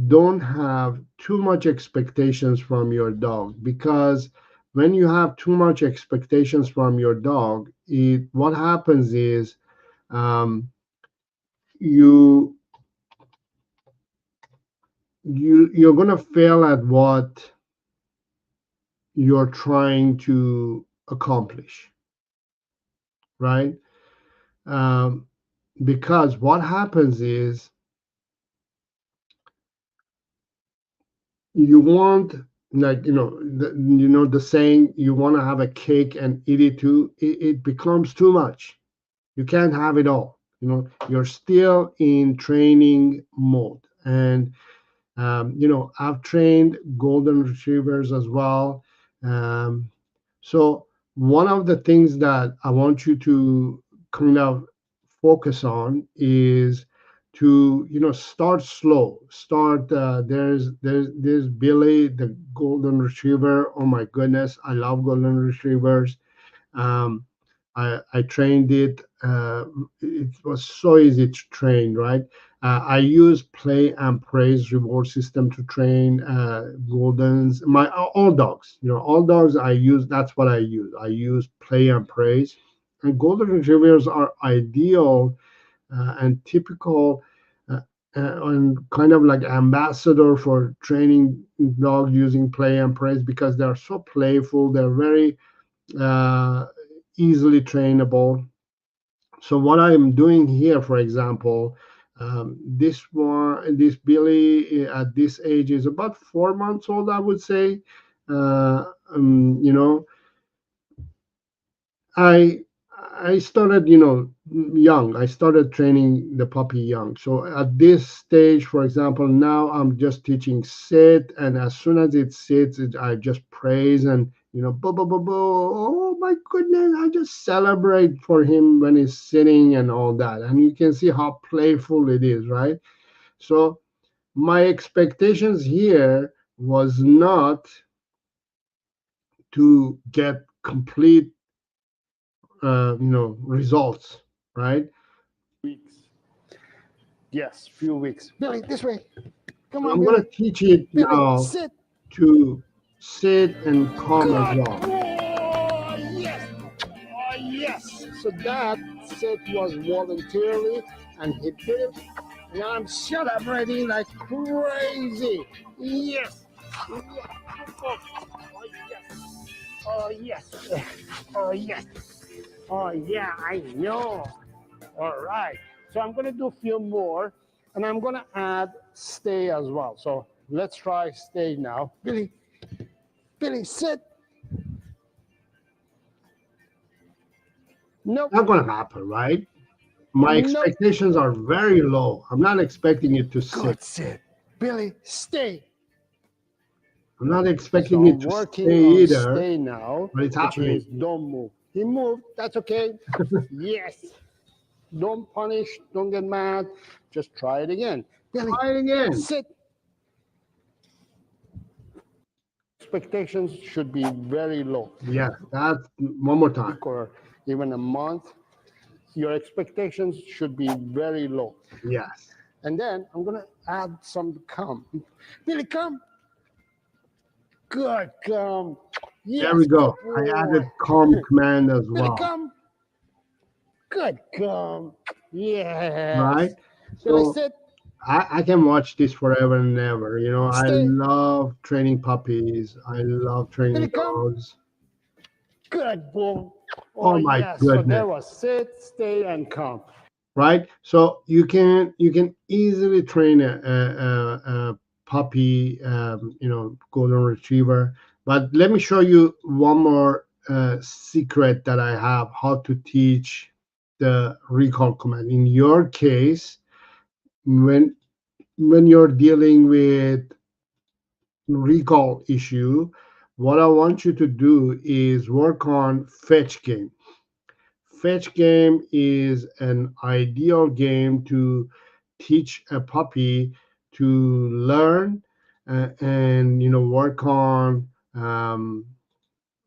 don't have too much expectations from your dog, because when you have too much expectations from your dog, what happens is, um, you you're gonna fail at what you're trying to accomplish, right? Um, because what happens is you want, like, the saying, you want to have a cake and eat it too. It becomes too much. You can't have it all. You're still in training mode, and I've trained golden retrievers as well. Um, so one of the things that I want you to kind of focus on is to, start slow. Start. There's Billy, the golden retriever. Oh my goodness, I love golden retrievers. um, I trained it. It was so easy to train, right? I use play and praise reward system to train Goldens. My all dogs, all dogs I use. That's what I use. I use play and praise, and Golden Retrievers are ideal and typical. And kind of like ambassador for training dogs using play and praise, because they're so playful. They're very uh, easily trainable. So what I'm doing here, for example, this Billy at this age is about 4 months old, I would say. Uh, um, you know, I I started, young. I started training the puppy young. So at this stage, for example, now I'm just teaching sit, and as soon as it sits, I just praise and, boo boo boo boo. Oh my goodness! I just celebrate for him when he's sitting and all that, and you can see how playful it is, right? So my expectations here was not to get complete results, right? Weeks. Yes, few weeks. Billy, this way. Come on, I'm going Billy. to teach it Billy, now sit. to sit and calm as Good well. boy. Yes. Oh, yes. So that sit was voluntarily, and he did it. Now I'm celebrating like crazy. Yes. Yes. Oh, yes. Oh, yes. Oh, yes. Oh, yeah, I know. All right. So I'm going to do a few more. And I'm going to add stay as well. So let's try stay now. Billy, sit. Nope, Not going to happen, right? My nope. expectations are very low. I'm not expecting it to sit. Good sit. Billy, stay. I'm not So expecting it I'm to working stay on either, stay now, but it's which happening. is don't move. He moved. That's okay. Yes. Don't punish. Don't get mad. Just try it again. Billy, Try it again. sit. Expectations should be very low. Yes, that's one more time. Or even a month, your expectations should be very low. Yes. And then I'm going to add some come. Billy, come. Good, come. Yes, There we go. good I boy. added calm command as Billy, well, come. Good, come. Yes. right? Billy, So sit. I can watch this forever and ever. You know, I Stay. love training puppies. I love training Billy, come. dogs. Good boy. Oh my yes. So goodness. there was sit, stay, and come. Right? So you can easily train a puppy, you know, golden retriever. But let me show you one more secret that I have how to teach the recall command. In your case, when you're dealing with recall issue, what I want you to do is work on fetch game. Fetch game is an ideal game to teach a puppy to learn and you know work on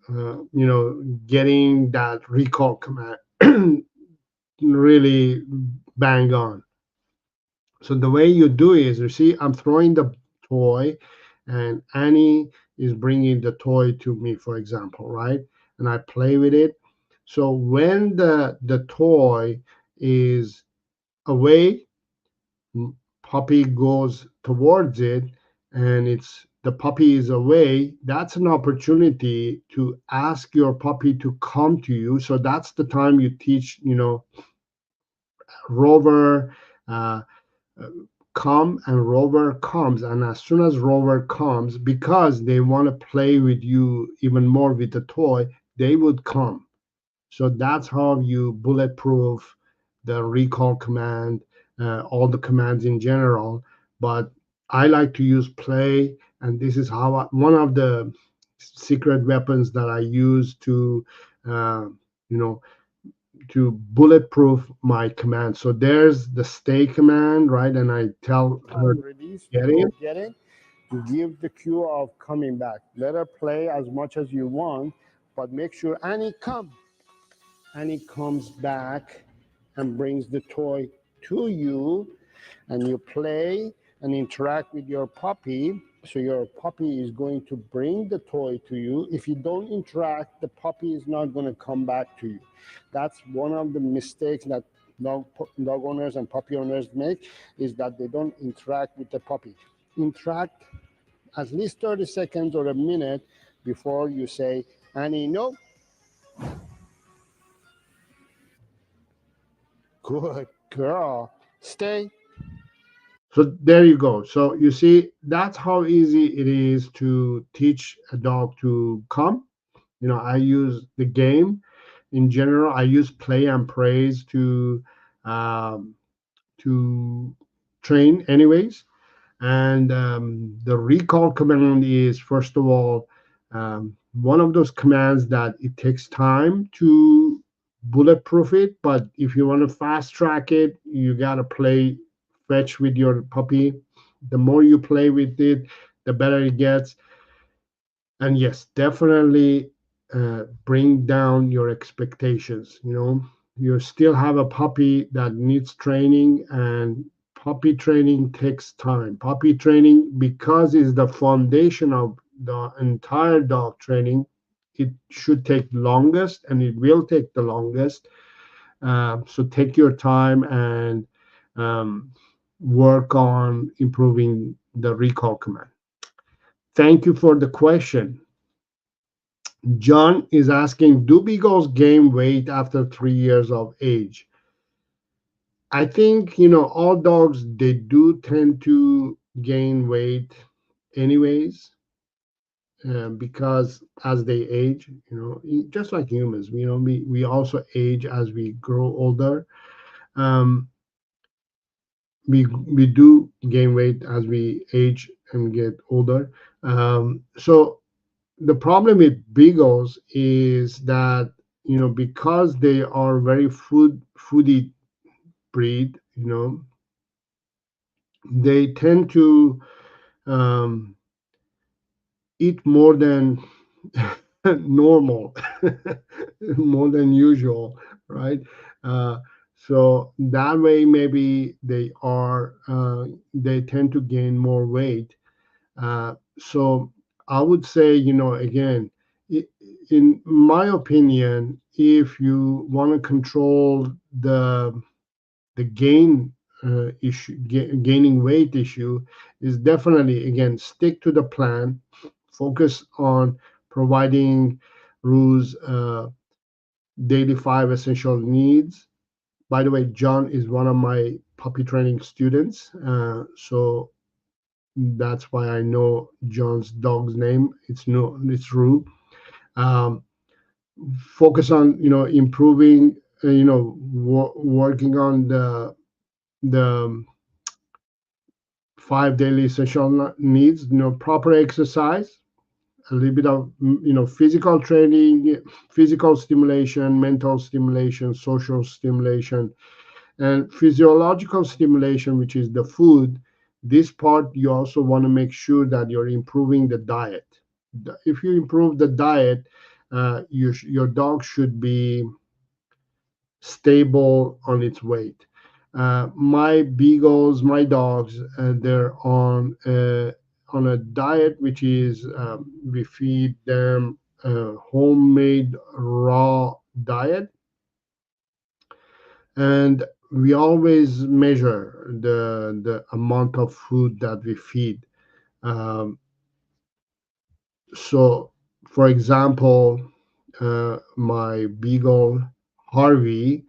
you know getting that recall command really bang on. So the way you do is, you see, I'm throwing the toy, and Annie is bringing the toy to me, for example, right? And I play with it. So when the toy is away, puppy goes towards it, and it's the puppy is away. That's an opportunity to ask your puppy to come to you. So that's the time you teach, you know, Rover. Uh, uh, Come, and Rover comes, and as soon as Rover comes, because they want to play with you even more with the toy, they would come. So that's how you bulletproof the recall command, all the commands in general. But I like to use play, and this is how one of the secret weapons that I use to uh, you know to bulletproof my command. So there's the stay command, right? And I tell her Release, get go it. get it. Give the cue of coming back. Let her play as much as you want, but make sure Annie come. Annie comes back and brings the toy to you, and you play and interact with your puppy. So your puppy is going to bring the toy to you. If you don't interact, the puppy is not going to come back to you. That's one of the mistakes that dog owners and puppy owners make, is that they don't interact with the puppy. Interact at least 30 seconds or a minute before you say, Annie, no. Good girl. Stay. So there you go. So you see, that's how easy it is to teach a dog to come. You know, I use the game in general. I use play and praise um, to train, anyways. And the recall command is, first of all, one of those commands that it takes time to bulletproof it. But if you want to fast track it, you got to play fetch with your puppy. The more you play with it, the better it gets. And yes, definitely bring down your expectations. You know, you still have a puppy that needs training, and puppy training takes time. Puppy training, because it's the foundation of the entire dog training, it should take longest, and it will take the longest. So take your time and um, work on improving the recall command. Thank you for the question. John is asking, do beagles gain weight after 3 years of age? I think, all dogs, they do tend to gain weight anyways, because as they age, just like humans, we also age as we grow older. Um, we do gain weight as we age and get older. So the problem with beagles is that, because they are very foodie breed, they tend to um, eat more than normal, more than usual, right? Uh, so that way, maybe they tend to gain more weight. So I would say, again, i- in my opinion, if you want to control the gaining weight issue, is definitely, again, stick to the plan, focus on providing Rue's daily 5 essential needs. By the way, John is one of my puppy training students, so that's why I know John's dog's name. It's no, it's Rue. Um, Focus on, improving, working on the 5 daily essential needs. Proper exercise, a little bit of, physical training, physical stimulation, mental stimulation, social stimulation, and physiological stimulation, which is the food. This part, you also want to make sure that you're improving the diet. If you improve the diet, your dog should be stable on its weight. My beagles, my dogs, they're on a diet which is, we feed them homemade raw diet, and we always measure the amount of food that we feed. Um, so, for example, my beagle Harvey,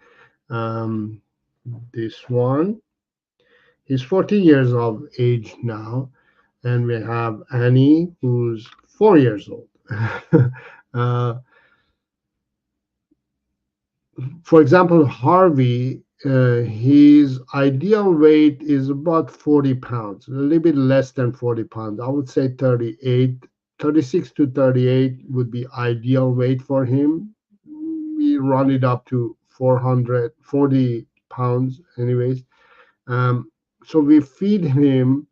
um, this one, he's 14 years of age now, and we have Annie, who's 4 years old. uh, for example, Harvey, his ideal weight is about 40 pounds, a little bit less than 40 pounds. I would say 38, 36 to 38 would be ideal weight for him. We run it up to 440 pounds, anyways. Um, so we feed him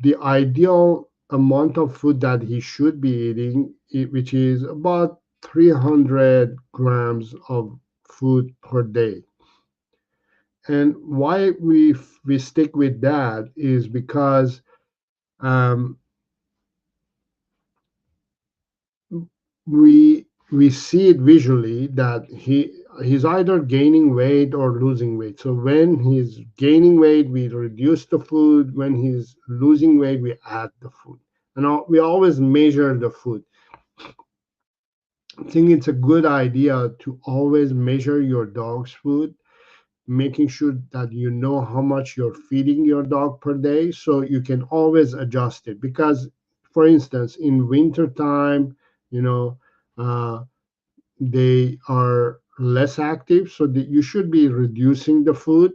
the ideal amount of food that he should be eating, which is about 300 grams of food per day. And why we stick with that is because, um, we see it visually that he's either gaining weight or losing weight. So when he's gaining weight, we reduce the food. When he's losing weight, we add the food. And we always measure the food. I think it's a good idea to always measure your dog's food, making sure that you know how much you're feeding your dog per day so you can always adjust it. Because, for instance, in winter time, you know, uh, they are less active, so that you should be reducing the food.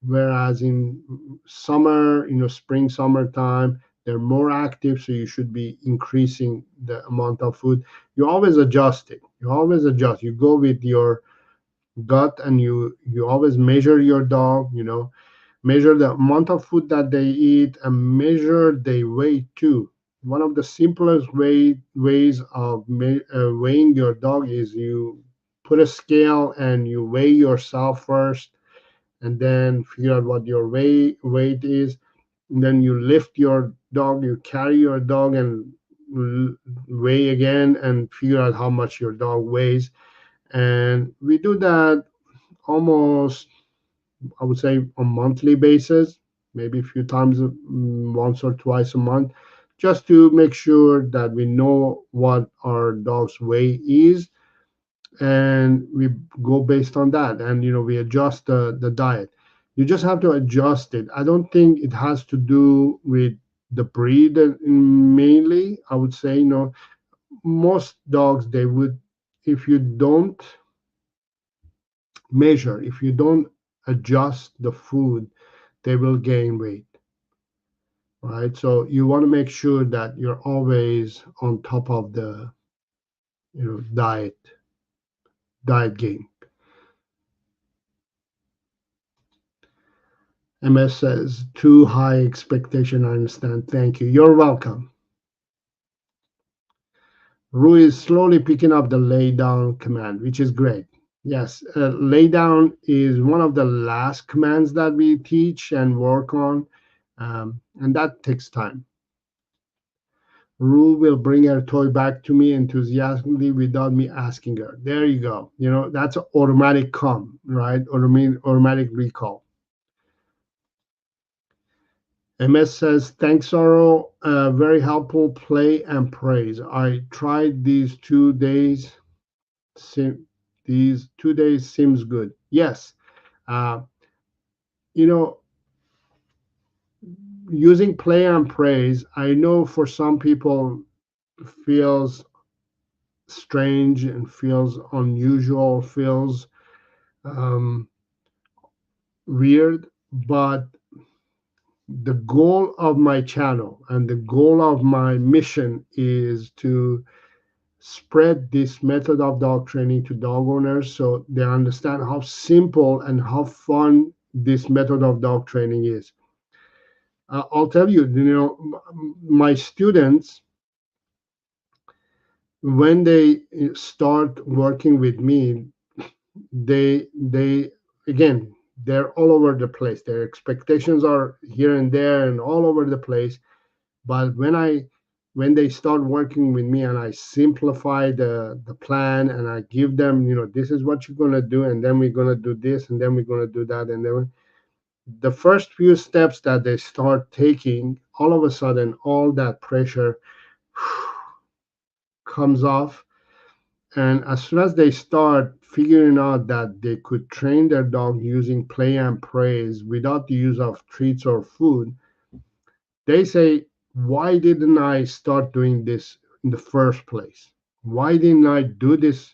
Whereas in summer, spring, summertime, they're more active, so you should be increasing the amount of food. You always adjust it. You always adjust. You go with your gut, and you always measure your dog. Measure the amount of food that they eat, and measure their weight too. One of the simplest ways of weighing your dog is you put a scale and you weigh yourself first, and then figure out what your weight is. And then you lift your dog, you carry your dog, and weigh again and figure out how much your dog weighs. And we do that almost, I would say, on monthly basis, maybe a few times, once or twice a month, just to make sure that we know what our dog's weight is. and we go based on that, and we adjust the diet. You just have to adjust it. I don't think it has to do with the breed, mainly. I would say, most dogs, they would, if you don't measure, if you don't adjust the food, they will gain weight, right? So you want to make sure that you're always on top of the diet game. MS says, too high expectation. I understand. Thank you. You're welcome. Rui is slowly picking up the lay down command, which is great. Yes, lay down is one of the last commands that we teach and work on, and that takes time. Rue will bring her toy back to me enthusiastically without me asking her. There you go. That's an automatic come, right? Automatic recall. MS says, thanks, Saro. Very helpful play and praise. I tried these 2 days. These 2 days seems good. Yes. Uh, you know, using play and praise, I know for some people feels strange and feels unusual, feels weird, but the goal of my channel and the goal of my mission is to spread this method of dog training to dog owners so they understand how simple and how fun this method of dog training is. I'll tell you, my students, when they start working with me, they again, they're all over the place. Their expectations are here and there and all over the place. But when they start working with me and I simplify the plan and I give them, this is what you're gonna do, and then we're gonna do this, and then we're gonna do that, and then the first few steps that they start taking, all of a sudden, all that pressure comes off. And as soon as they start figuring out that they could train their dog using play and praise without the use of treats or food, they say, why didn't I start doing this in the first place? Why didn't I do this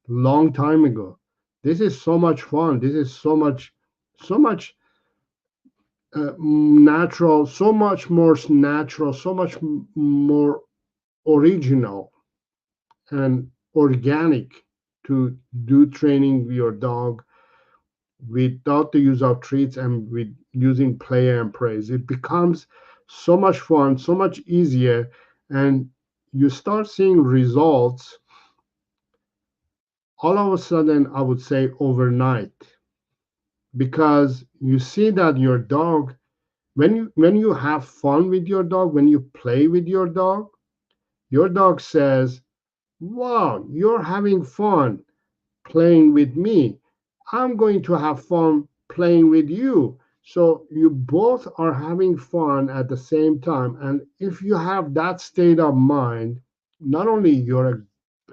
long time ago? This is so much fun. This is so much natural, so much more natural, so much more original and organic to do training with your dog without the use of treats and with using play and praise. It becomes so much fun, so much easier, and you start seeing results all of a sudden, I would say overnight, because you see that your dog, when you have fun with your dog, when you play with your dog says, wow, you're having fun playing with me. I'm going to have fun playing with you. So you both are having fun at the same time. And if you have that state of mind, not only you're a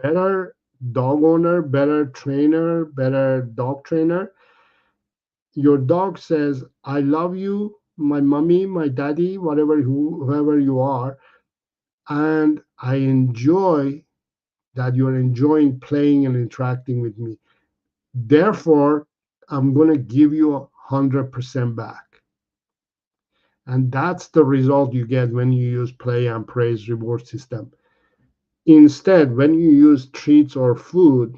better dog owner, better trainer, better dog trainer, your dog says, I love you, my mommy, my daddy, whoever you are, and I enjoy that you're enjoying playing and interacting with me. Therefore, I'm going to give you 100% back. And that's the result you get when you use play and praise reward system. Instead, when you use treats or food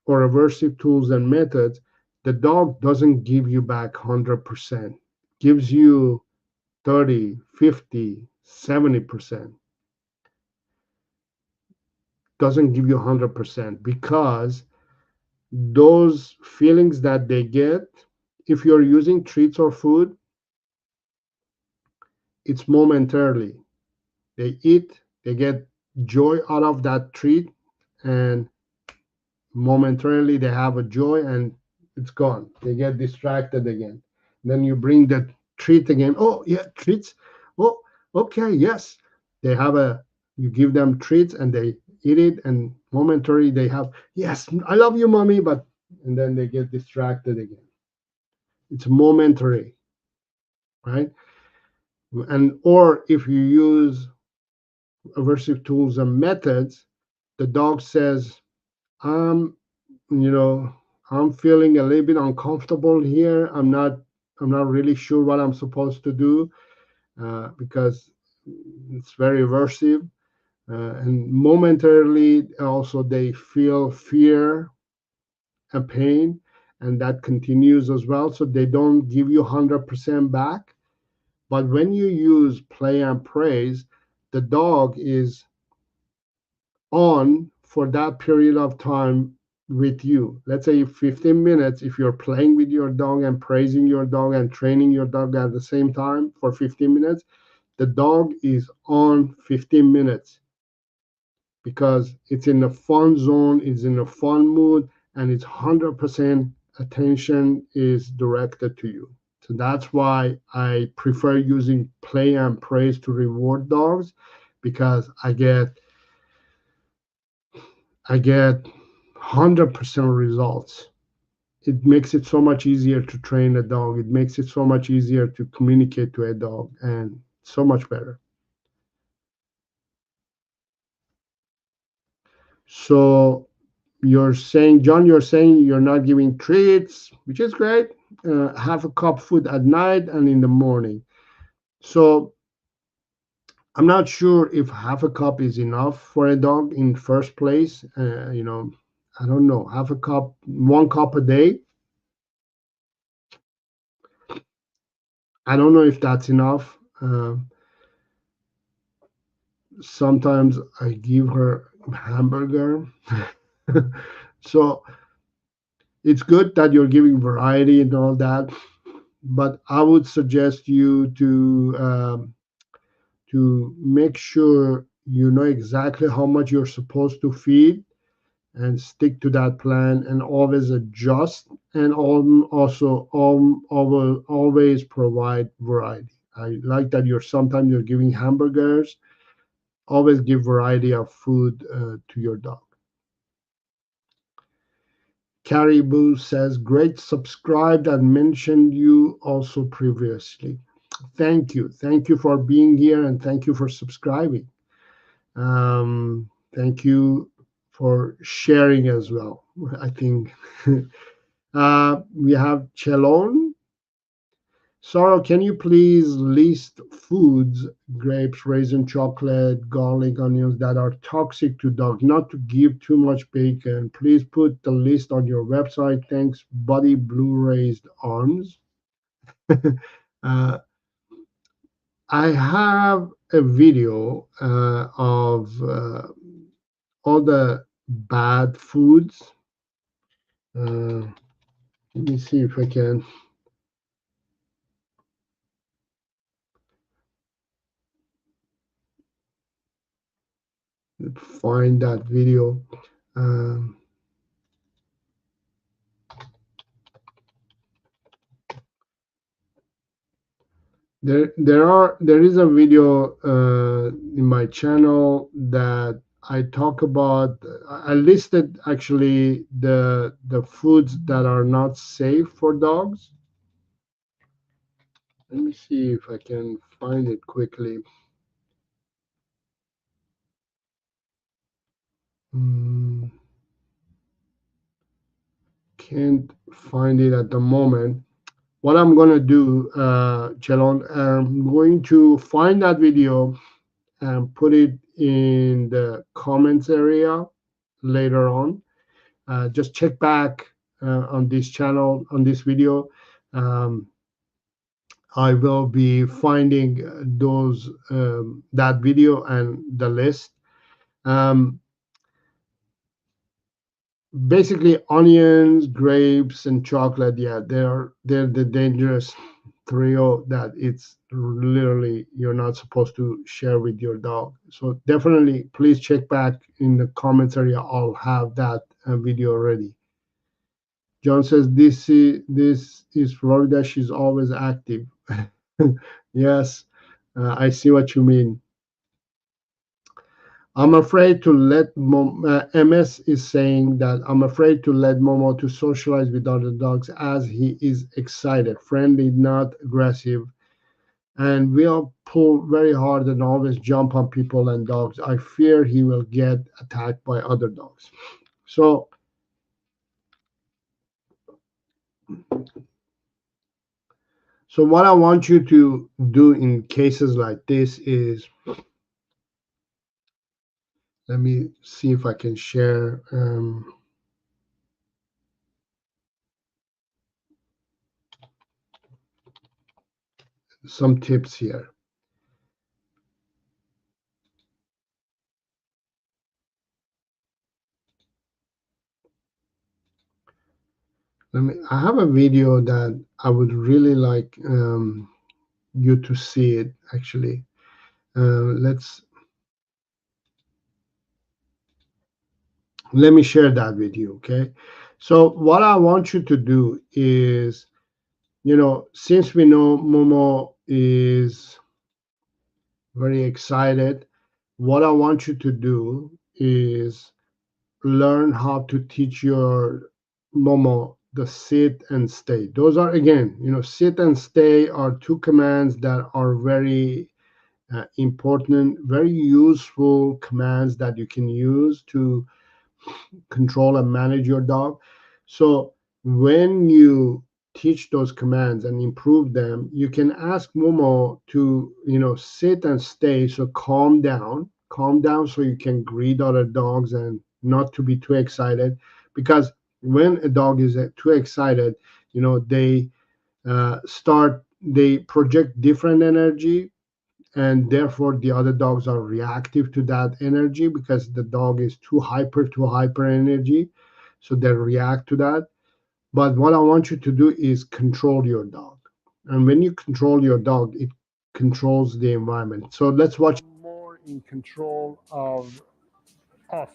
or aversive tools and methods, the dog doesn't give you back 100%, gives you 30, 50, 70%. Doesn't give you 100% because those feelings that they get, if you're using treats or food, it's momentarily. They eat, they get joy out of that treat, and momentarily they have a joy and it's gone. They get distracted again. Then you bring the treat again. Oh, yeah, treats. Oh, okay, yes. They have you give them treats and they eat it, and momentarily they have, yes, I love you, mommy, but and then they get distracted again. It's momentary, right? And or if you use aversive tools and methods, the dog says, I'm, you know, I'm feeling a little bit uncomfortable here. I'm not really sure what I'm supposed to do because it's very aversive. And momentarily, also they feel fear and pain, and that continues as well. So they don't give you 100% back. But when you use play and praise, the dog is on for that period of time with you. Let's say 15 minutes, if you're playing with your dog and praising your dog and training your dog at the same time for 15 minutes, the dog is on 15 minutes because it's in the fun zone, it's in a fun mood, and it's 100% attention is directed to you. So that's why I prefer using play and praise to reward dogs, because I get 100% results. It makes it so much easier to train a dog. It makes it so much easier to communicate to a dog, and so much better. So John, you're saying you're not giving treats, which is great. Half a cup food at night and in the morning. So I'm not sure if half a cup is enough for a dog in first place. I don't know. Half a cup, 1 cup a day. I don't know if that's enough. Sometimes I give her hamburger. So it's good that you're giving variety and all that, but I would suggest you to make sure you know exactly how much you're supposed to feed and stick to that plan and always adjust and also always provide variety. I like that you're giving hamburgers. Always give variety of food to your dog. Caribou says, great, subscribed and mentioned you also previously. Thank you. Thank you for being here and thank you for subscribing. Thank you for sharing as well. I think we have Chelon. Saro, can you please list foods, grapes, raisin, chocolate, garlic, onions that are toxic to dogs? Not to give too much bacon. Please put the list on your website. Thanks, Buddy Blue Raised Arms. uh, I have a video of all the bad foods. Let me see if I can. Find that video. Um, there is a video in my channel that I talk about. I listed actually the foods that are not safe for dogs. Let me see if I can find it quickly. Can't find it at the moment. What I'm going to do, Chelon, I'm going to find that video and put it in the comments area later on. Just check back on this channel, on this video. I will be finding that video and the list. Basically, onions, grapes, and chocolate. Yeah, they're the dangerous trio that it's literally you're not supposed to share with your dog. So definitely, please check back in the comments area. I'll have that video ready. John says this is Florida. She's always active. Yes, I see what you mean. I'm afraid to let MS is saying that I'm afraid to let Momo to socialize with other dogs as he is excited, friendly, not aggressive, and will pull very hard and always jump on people and dogs. I fear he will get attacked by other dogs. So, so what I want you to do in cases like this is, let me see if I can share some tips here. I have a video that I would really like you to see it actually. Let me share that with you, okay? So what I want you to do is, since we know Momo is very excited, what I want you to do is learn how to teach your Momo the sit and stay. Those are, again, sit and stay are two commands that are very important, very useful commands that you can use to control and manage your dog. So when you teach those commands and improve them, you can ask Momo to, sit and stay. So calm down so you can greet other dogs and not to be too excited. Because when a dog is too excited, they project different energy, and therefore the other dogs are reactive to that energy because the dog is too hyper energy, so they react to that. But what I want you to do is control your dog, and when you control your dog, it controls the environment. So let's watch. More in control of us,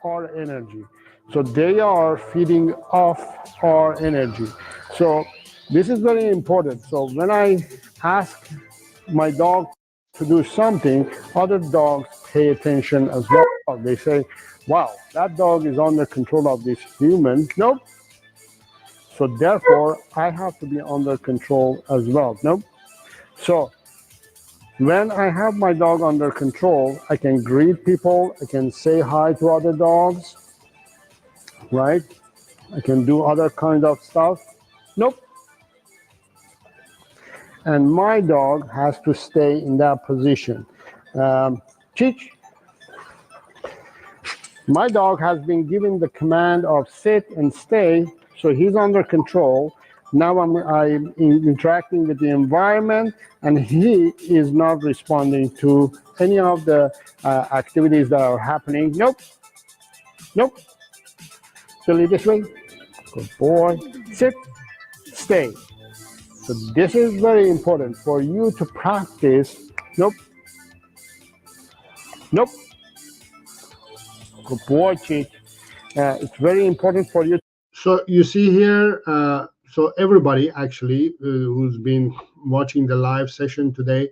our energy. So they are feeding off our energy. So this is very important. So when I ask my dog to do something, other dogs pay attention as well. They say, wow, that dog is under control of this human. Nope. So therefore, I have to be under control as well. Nope. So when I have my dog under control, I can greet people, I can say hi to other dogs, right? I can do other kind of stuff. Nope. And my dog has to stay in that position. Chich, my dog has been given the command of sit and stay, so he's under control. Now I'm interacting with the environment, and he is not responding to any of the activities that are happening. Nope. Nope. Silly this way. Good boy. Sit. Stay. So this is very important for you to practice. Nope. Nope. Good boy, Chief. It's very important for you. So you see here, so everybody actually who's been watching the live session today,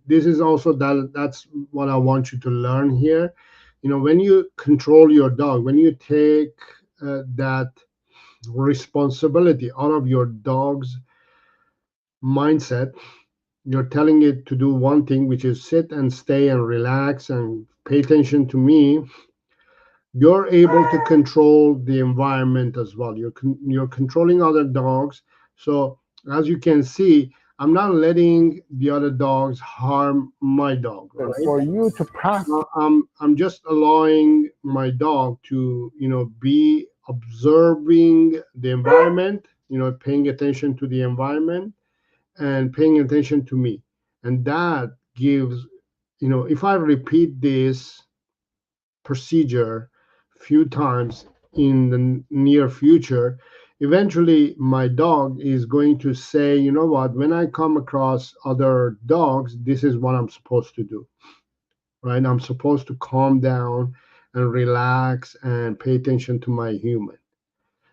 this is also that's what I want you to learn here. When you control your dog, when you take that responsibility out of your dog's mindset, you're telling it to do one thing, which is sit and stay and relax and pay attention to me. You're able to control the environment as well. You're controlling other dogs. So as you can see, I'm not letting the other dogs harm my dog, right? For you to practice. I'm just allowing my dog to be observing the environment, paying attention to the environment and paying attention to me. And that gives, if I repeat this procedure few times in the near future, eventually my dog is going to say, you know what, when I come across other dogs, this is what I'm supposed to do, right? I'm supposed to calm down and relax and pay attention to my human.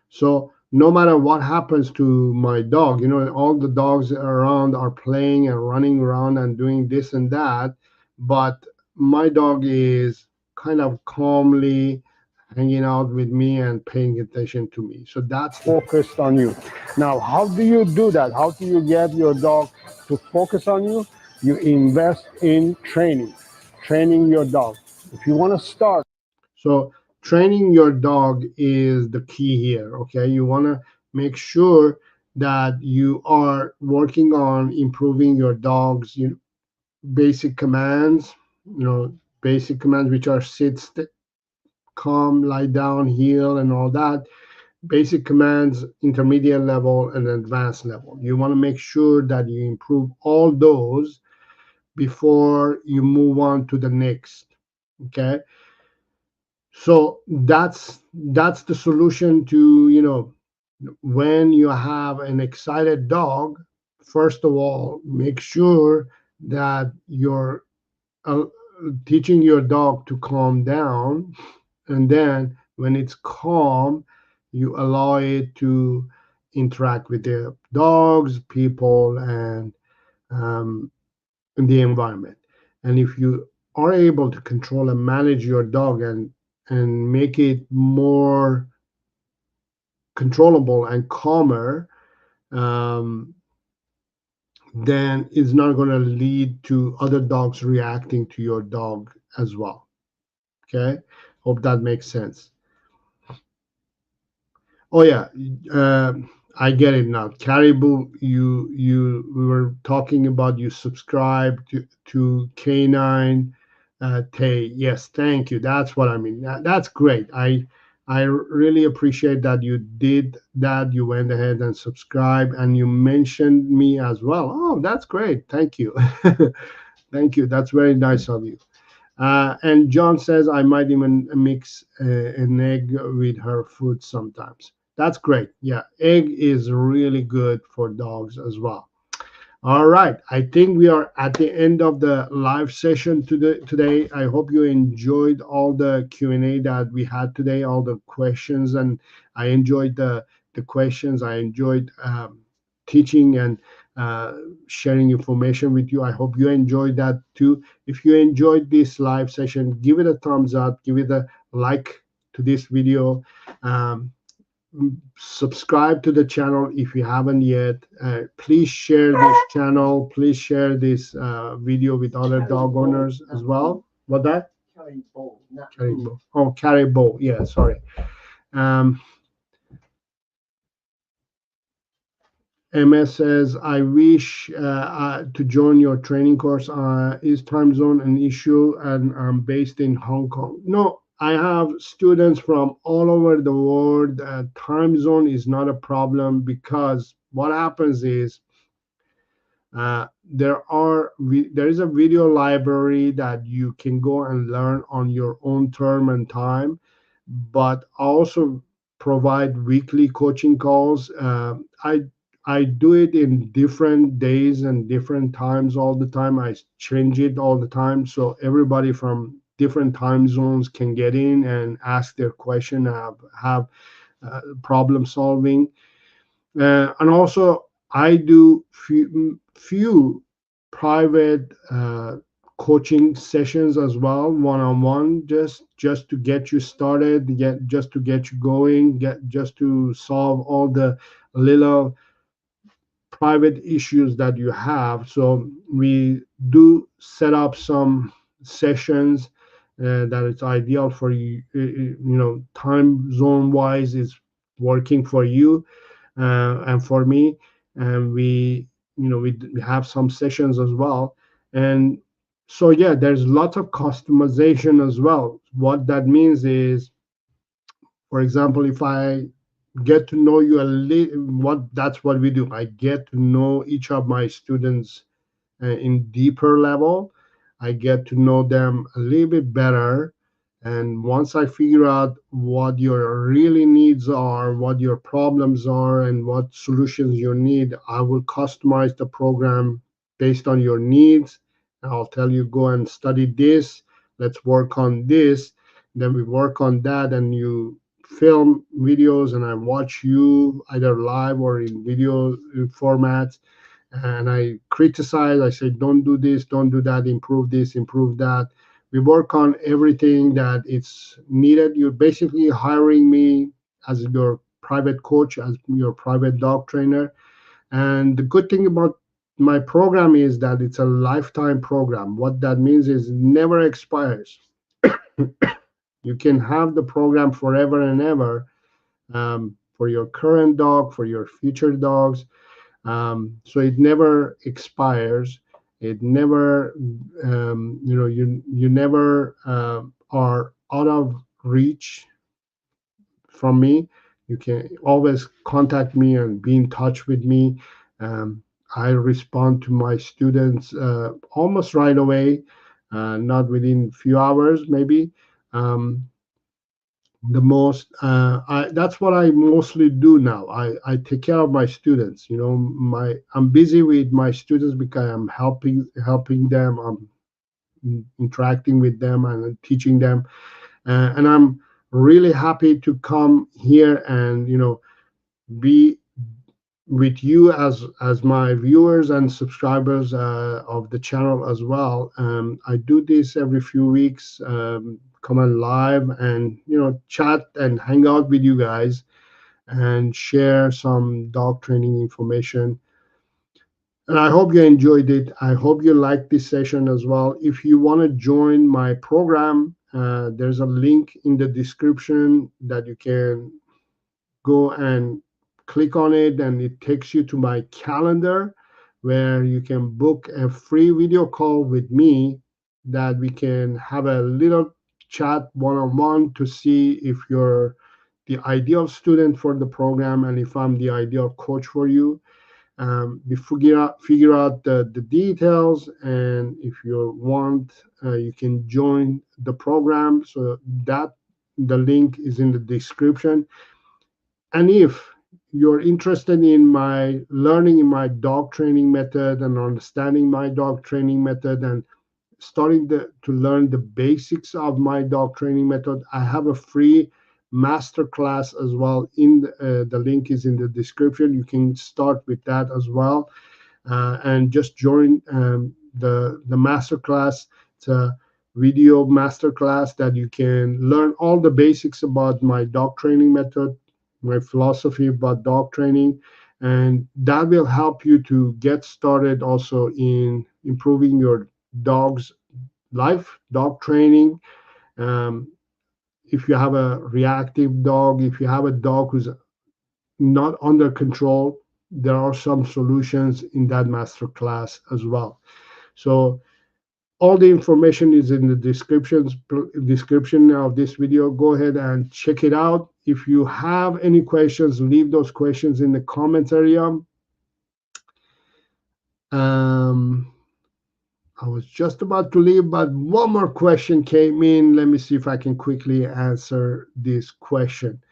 So no matter what happens to my dog, all the dogs around are playing and running around and doing this and that, but my dog is kind of calmly hanging out with me and paying attention to me. So that's focused on you. Now, how do you do that? How do you get your dog to focus on you? You invest in training your dog. If you want to start, so training your dog is the key here. Okay, you want to make sure that you are working on improving your dog's basic commands. Basic commands which are sit, calm, lie down, heel, and all that. Basic commands, intermediate level, and advanced level. You want to make sure that you improve all those before you move on to the next. Okay, so that's the solution to when you have an excited dog. First of all, make sure that you're uh, teaching your dog to calm down, and then when it's calm, you allow it to interact with the dogs, people, and um, the environment. And if you are able to control and manage your dog and make it more controllable and calmer, um, then it's not going to lead to other dogs reacting to your dog as well. Okay, hope that makes sense. Oh yeah, uh, I get it now. Caribou, we were talking about you subscribe to Canine Tay. Yes, thank you. That's what I mean. That's great. I really appreciate that you did that. You went ahead and subscribed, and you mentioned me as well. Oh, that's great. Thank you. Thank you. That's very nice of you. And John says I might even mix an egg with her food sometimes. That's great. Yeah, egg is really good for dogs as well. All right, I think we are at the end of the live session today. I hope you enjoyed all the Q&A that we had today, all the questions, and I enjoyed the questions. I enjoyed teaching and uh, sharing information with you. I hope you enjoyed that too. If you enjoyed this live session, give it a thumbs up, give it a like to this video. Um, Subscribe to the channel if you haven't yet. Please share this channel. Please share this video with other dog owners as well. What that? Caribou, not Caribou. Oh, Caribou. Yeah, sorry. Um, MS says, I wish to join your training course. Is time zone an issue? And I'm based in Hong Kong. No, I have students from all over the world. Time zone is not a problem because what happens is there is a video library that you can go and learn on your own term and time, but also provide weekly coaching calls. I do it in different days and different times all the time. I change it all the time, so everybody from different time zones can get in and ask their question, have problem solving. And also, I do few private coaching sessions as well, one-on-one, just to get you started, just to get you going, just to solve all the little private issues that you have. So we do set up some sessions that it's ideal for you. Time zone wise is working for you and for me, and we have some sessions as well. And so yeah, there's lots of customization as well. What that means is, for example, if I get to know you a little, that's what we do. I get to know each of my students in deeper level. I get to know them a little bit better. And once I figure out what your really needs are, what your problems are, and what solutions you need, I will customize the program based on your needs. And I'll tell you, go and study this. Let's work on this. Then we work on that, and you film videos, and I watch you either live or in video formats, and I criticize. I say, don't do this, don't do that, improve this, improve that. We work on everything that it's needed. You're basically hiring me as your private coach, as your private dog trainer. And the good thing about my program is that it's a lifetime program. What that means is it never expires. You can have the program forever and ever, for your current dog, for your future dogs. So it never expires. It never, you never are out of reach from me. You can always contact me and be in touch with me. I respond to my students almost right away, not within few hours, maybe. Um, the most that's what I mostly do now. I take care of my students. I'm busy with my students because I'm helping them. I'm interacting with them and teaching them, and I'm really happy to come here and be with you as my viewers and subscribers of the channel as well. I do this every few weeks, come on live and chat and hang out with you guys and share some dog training information. And I hope you enjoyed it. I hope you liked this session as well. If you want to join my program, there's a link in the description that you can go and click on it, and it takes you to my calendar where you can book a free video call with me that we can have a little chat one-on-one to see if you're the ideal student for the program and if I'm the ideal coach for you. We figure out the details, and if you want, you can join the program. So that the link is in the description. And if you're interested in my learning in my dog training method and understanding my dog training method and starting to learn the basics of my dog training method, I have a free master class as well. The link is in the description. You can start with that as well, and just join the master class. It's a video master class that you can learn all the basics about my dog training method, my philosophy about dog training, and that will help you to get started also in improving your dog's life, dog training. Um, if you have a reactive dog, if you have a dog who's not under control, there are some solutions in that master class as well. So all the information is in the description of this video. Go ahead and check it out. If you have any questions, leave those questions in the comments area. I was just about to leave, but one more question came in. Let me see if I can quickly answer this question.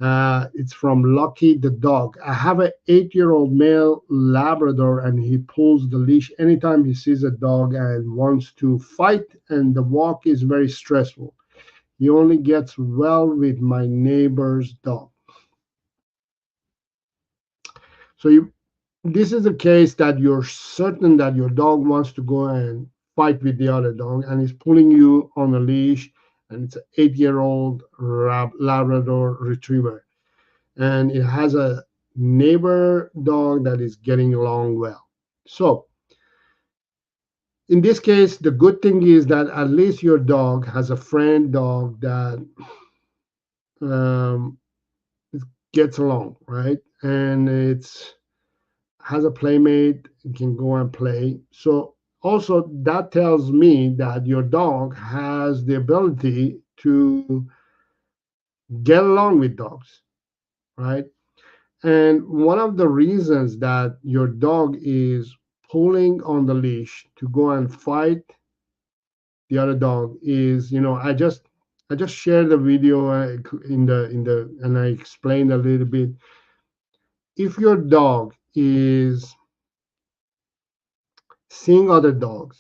It's from Lucky the dog. I have an 8-year-old male Labrador, and he pulls the leash anytime he sees a dog and wants to fight, and the walk is very stressful. He only gets well with my neighbor's dog. So this is a case that you're certain that your dog wants to go and fight with the other dog, and he's pulling you on a leash, and it's an 8-year-old Labrador Retriever. And it has a neighbor dog that is getting along well. So in this case, the good thing is that at least your dog has a friend dog that um, gets along, right? And it's has a playmate, it can go and play. So also that tells me that your dog has the ability to get along with dogs, right? And one of the reasons that your dog is pulling on the leash to go and fight the other dog is, I just shared the video in the and I explained a little bit. If your dog is seeing other dogs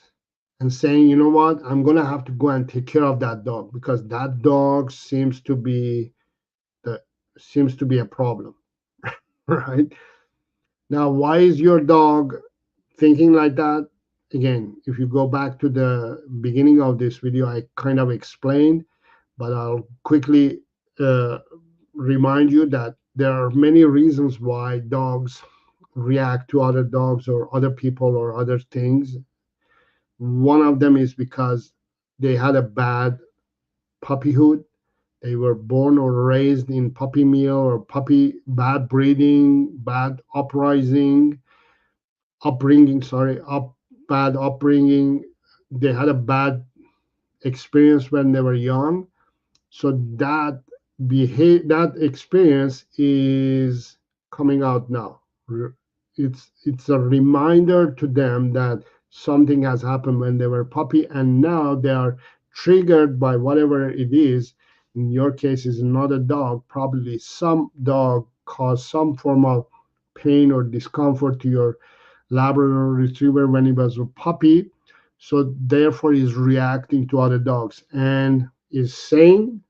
and saying, you know what, I'm gonna have to go and take care of that dog because that dog seems to be a problem, right? Now, why is your dog thinking like that? again, if you go back to the beginning of this video, I kind of explained, but I'll quickly uh, remind you that there are many reasons why dogs react to other dogs or other people or other things. One of them is because they had a bad puppyhood. They were born or raised in puppy mill or puppy bad breeding, bad upbringing, sorry, bad upbringing. They had a bad experience when they were young. So that experience is coming out now. It's a reminder to them that something has happened when they were puppy, and now they are triggered by whatever it is. In your case, is not a dog. Probably some dog caused some form of pain or discomfort to your Labrador Retriever when he was a puppy. So therefore, he's reacting to other dogs and is saying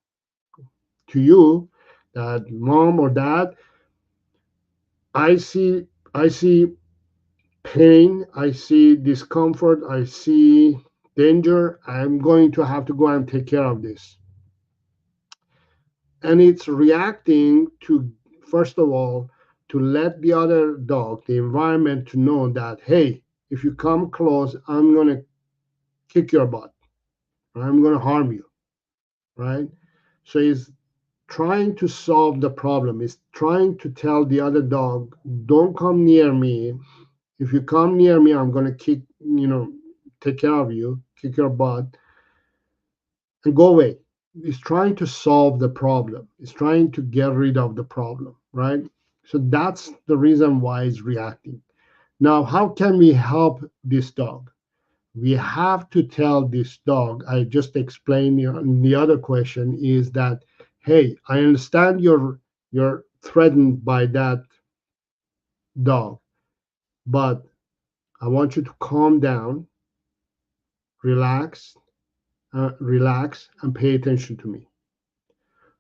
to you that mom or dad, I see pain, I see discomfort, I see danger. I'm going to have to go and take care of this. And it's reacting to, first of all, to let the other dog, the environment, to know that, hey, if you come close, I'm going to kick your butt. I'm going to harm you, right? So he's trying to solve the problem, is trying to tell the other dog, don't come near me. If you come near me, I'm going to take care of you, kick your butt, and go away. He's trying to solve the problem. He's trying to get rid of the problem, right? So that's the reason why he's reacting. Now, how can we help this dog? We have to tell this dog, I just explained in the other question, is that, hey, I understand you're threatened by that dog, but I want you to calm down, relax, relax, and pay attention to me.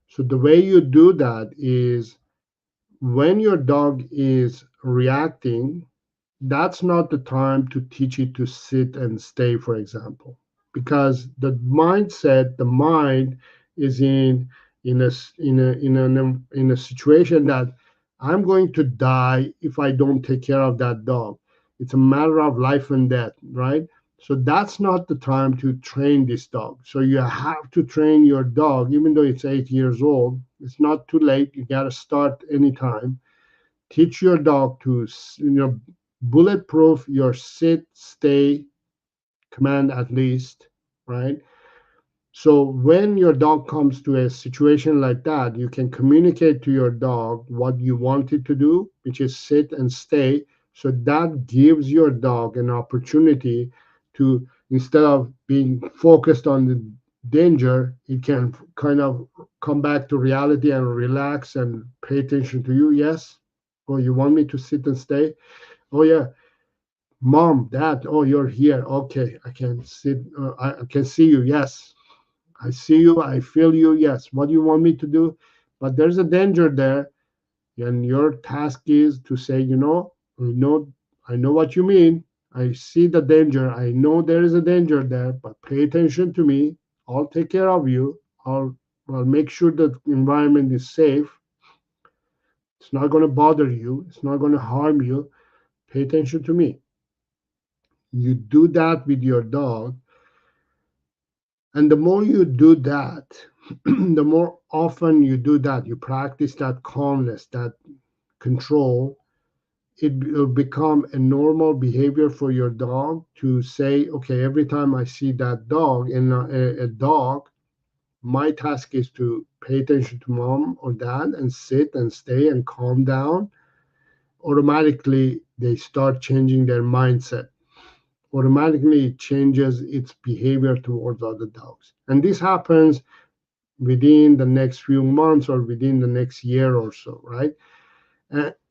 So the way you do that is when your dog is reacting, that's not the time to teach it to sit and stay, for example, because the mind is in a situation that I'm going to die if I don't take care of that dog. It's a matter of life and death, right? So that's not the time to train this dog. So you have to train your dog, even though it's 8 years old. It's not too late. You got to start anytime. Teach your dog to bulletproof your sit stay command, at least, right? So when your dog comes to a situation like that, you can communicate to your dog what you want it to do, which is sit and stay. So that gives your dog an opportunity to, instead of being focused on the danger, it can kind of come back to reality and relax and pay attention to you. Yes. Oh, you want me to sit and stay? Oh, yeah. Mom, dad, oh, you're here. Okay, I can sit. I can see you. Yes, I see you. I feel you. Yes. What do you want me to do? But there's a danger there, and your task is to say, I know what you mean. I see the danger. I know there is a danger there, but pay attention to me. I'll take care of you. I'll make sure the environment is safe. It's not going to bother you. It's not going to harm you. Pay attention to me. You do that with your dog. And the more you do that, the more often you do that, you practice that calmness, that control, it will become a normal behavior for your dog to say, okay, every time I see that dog and a dog, my task is to pay attention to mom or dad and sit and stay and calm down. Automatically, they start changing their mindset. Automatically, it changes its behavior towards other dogs. And this happens within the next few months or within the next year or so, right?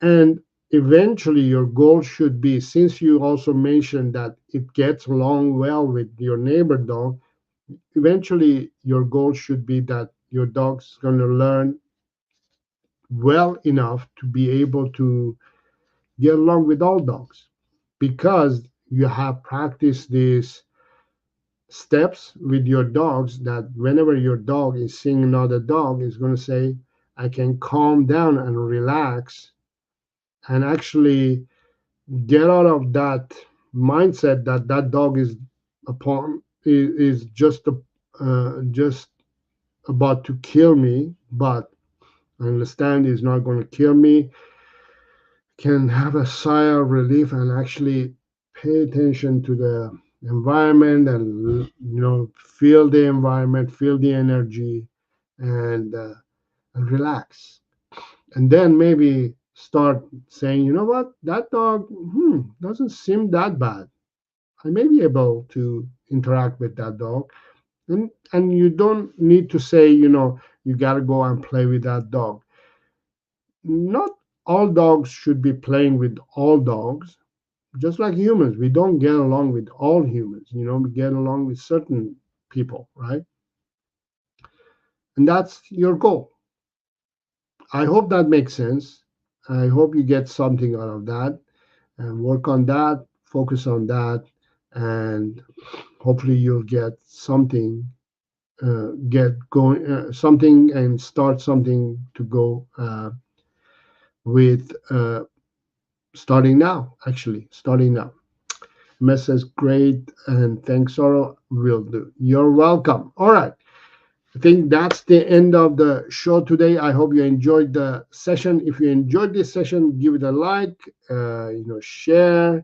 And eventually, your goal should be, since you also mentioned that it gets along well with your neighbor dog, eventually your goal should be that your dog's going to learn well enough to be able to get along with all dogs. Because you have practiced these steps with your dogs, that whenever your dog is seeing another dog, is going to say, I can calm down and relax, and actually get out of that mindset that that dog is upon is just about to kill me, but I understand he's not going to kill me. Can have a sigh of relief and actually pay attention to the environment, and feel the environment, feel the energy, and relax, and then maybe start saying, you know what, that dog doesn't seem that bad. I may be able to interact with that dog. And you don't need to say, you got to go and play with that dog. Not all dogs should be playing with all dogs. Just like humans, we don't get along with all humans. We get along with certain people, right? And that's your goal. I hope that makes sense. I hope you get something out of that, and work on that, focus on that, and hopefully you'll get going, something, and start something to go with starting now. Actually, starting now. Message great, and thanks, Saro. Will do. You're welcome. All right. I think that's the end of the show today. I hope you enjoyed the session. If you enjoyed this session, give it a like, share,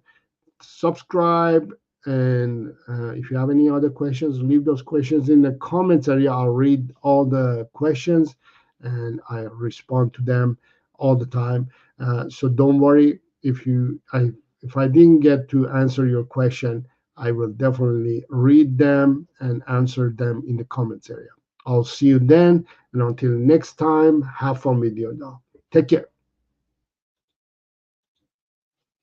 subscribe, and if you have any other questions, leave those questions in the comments area. I'll read all the questions and I respond to them all the time. So don't worry if I didn't get to answer your question. I will definitely read them and answer them in the comments area. I'll see you then, and until next time, have fun with your dog. Take care.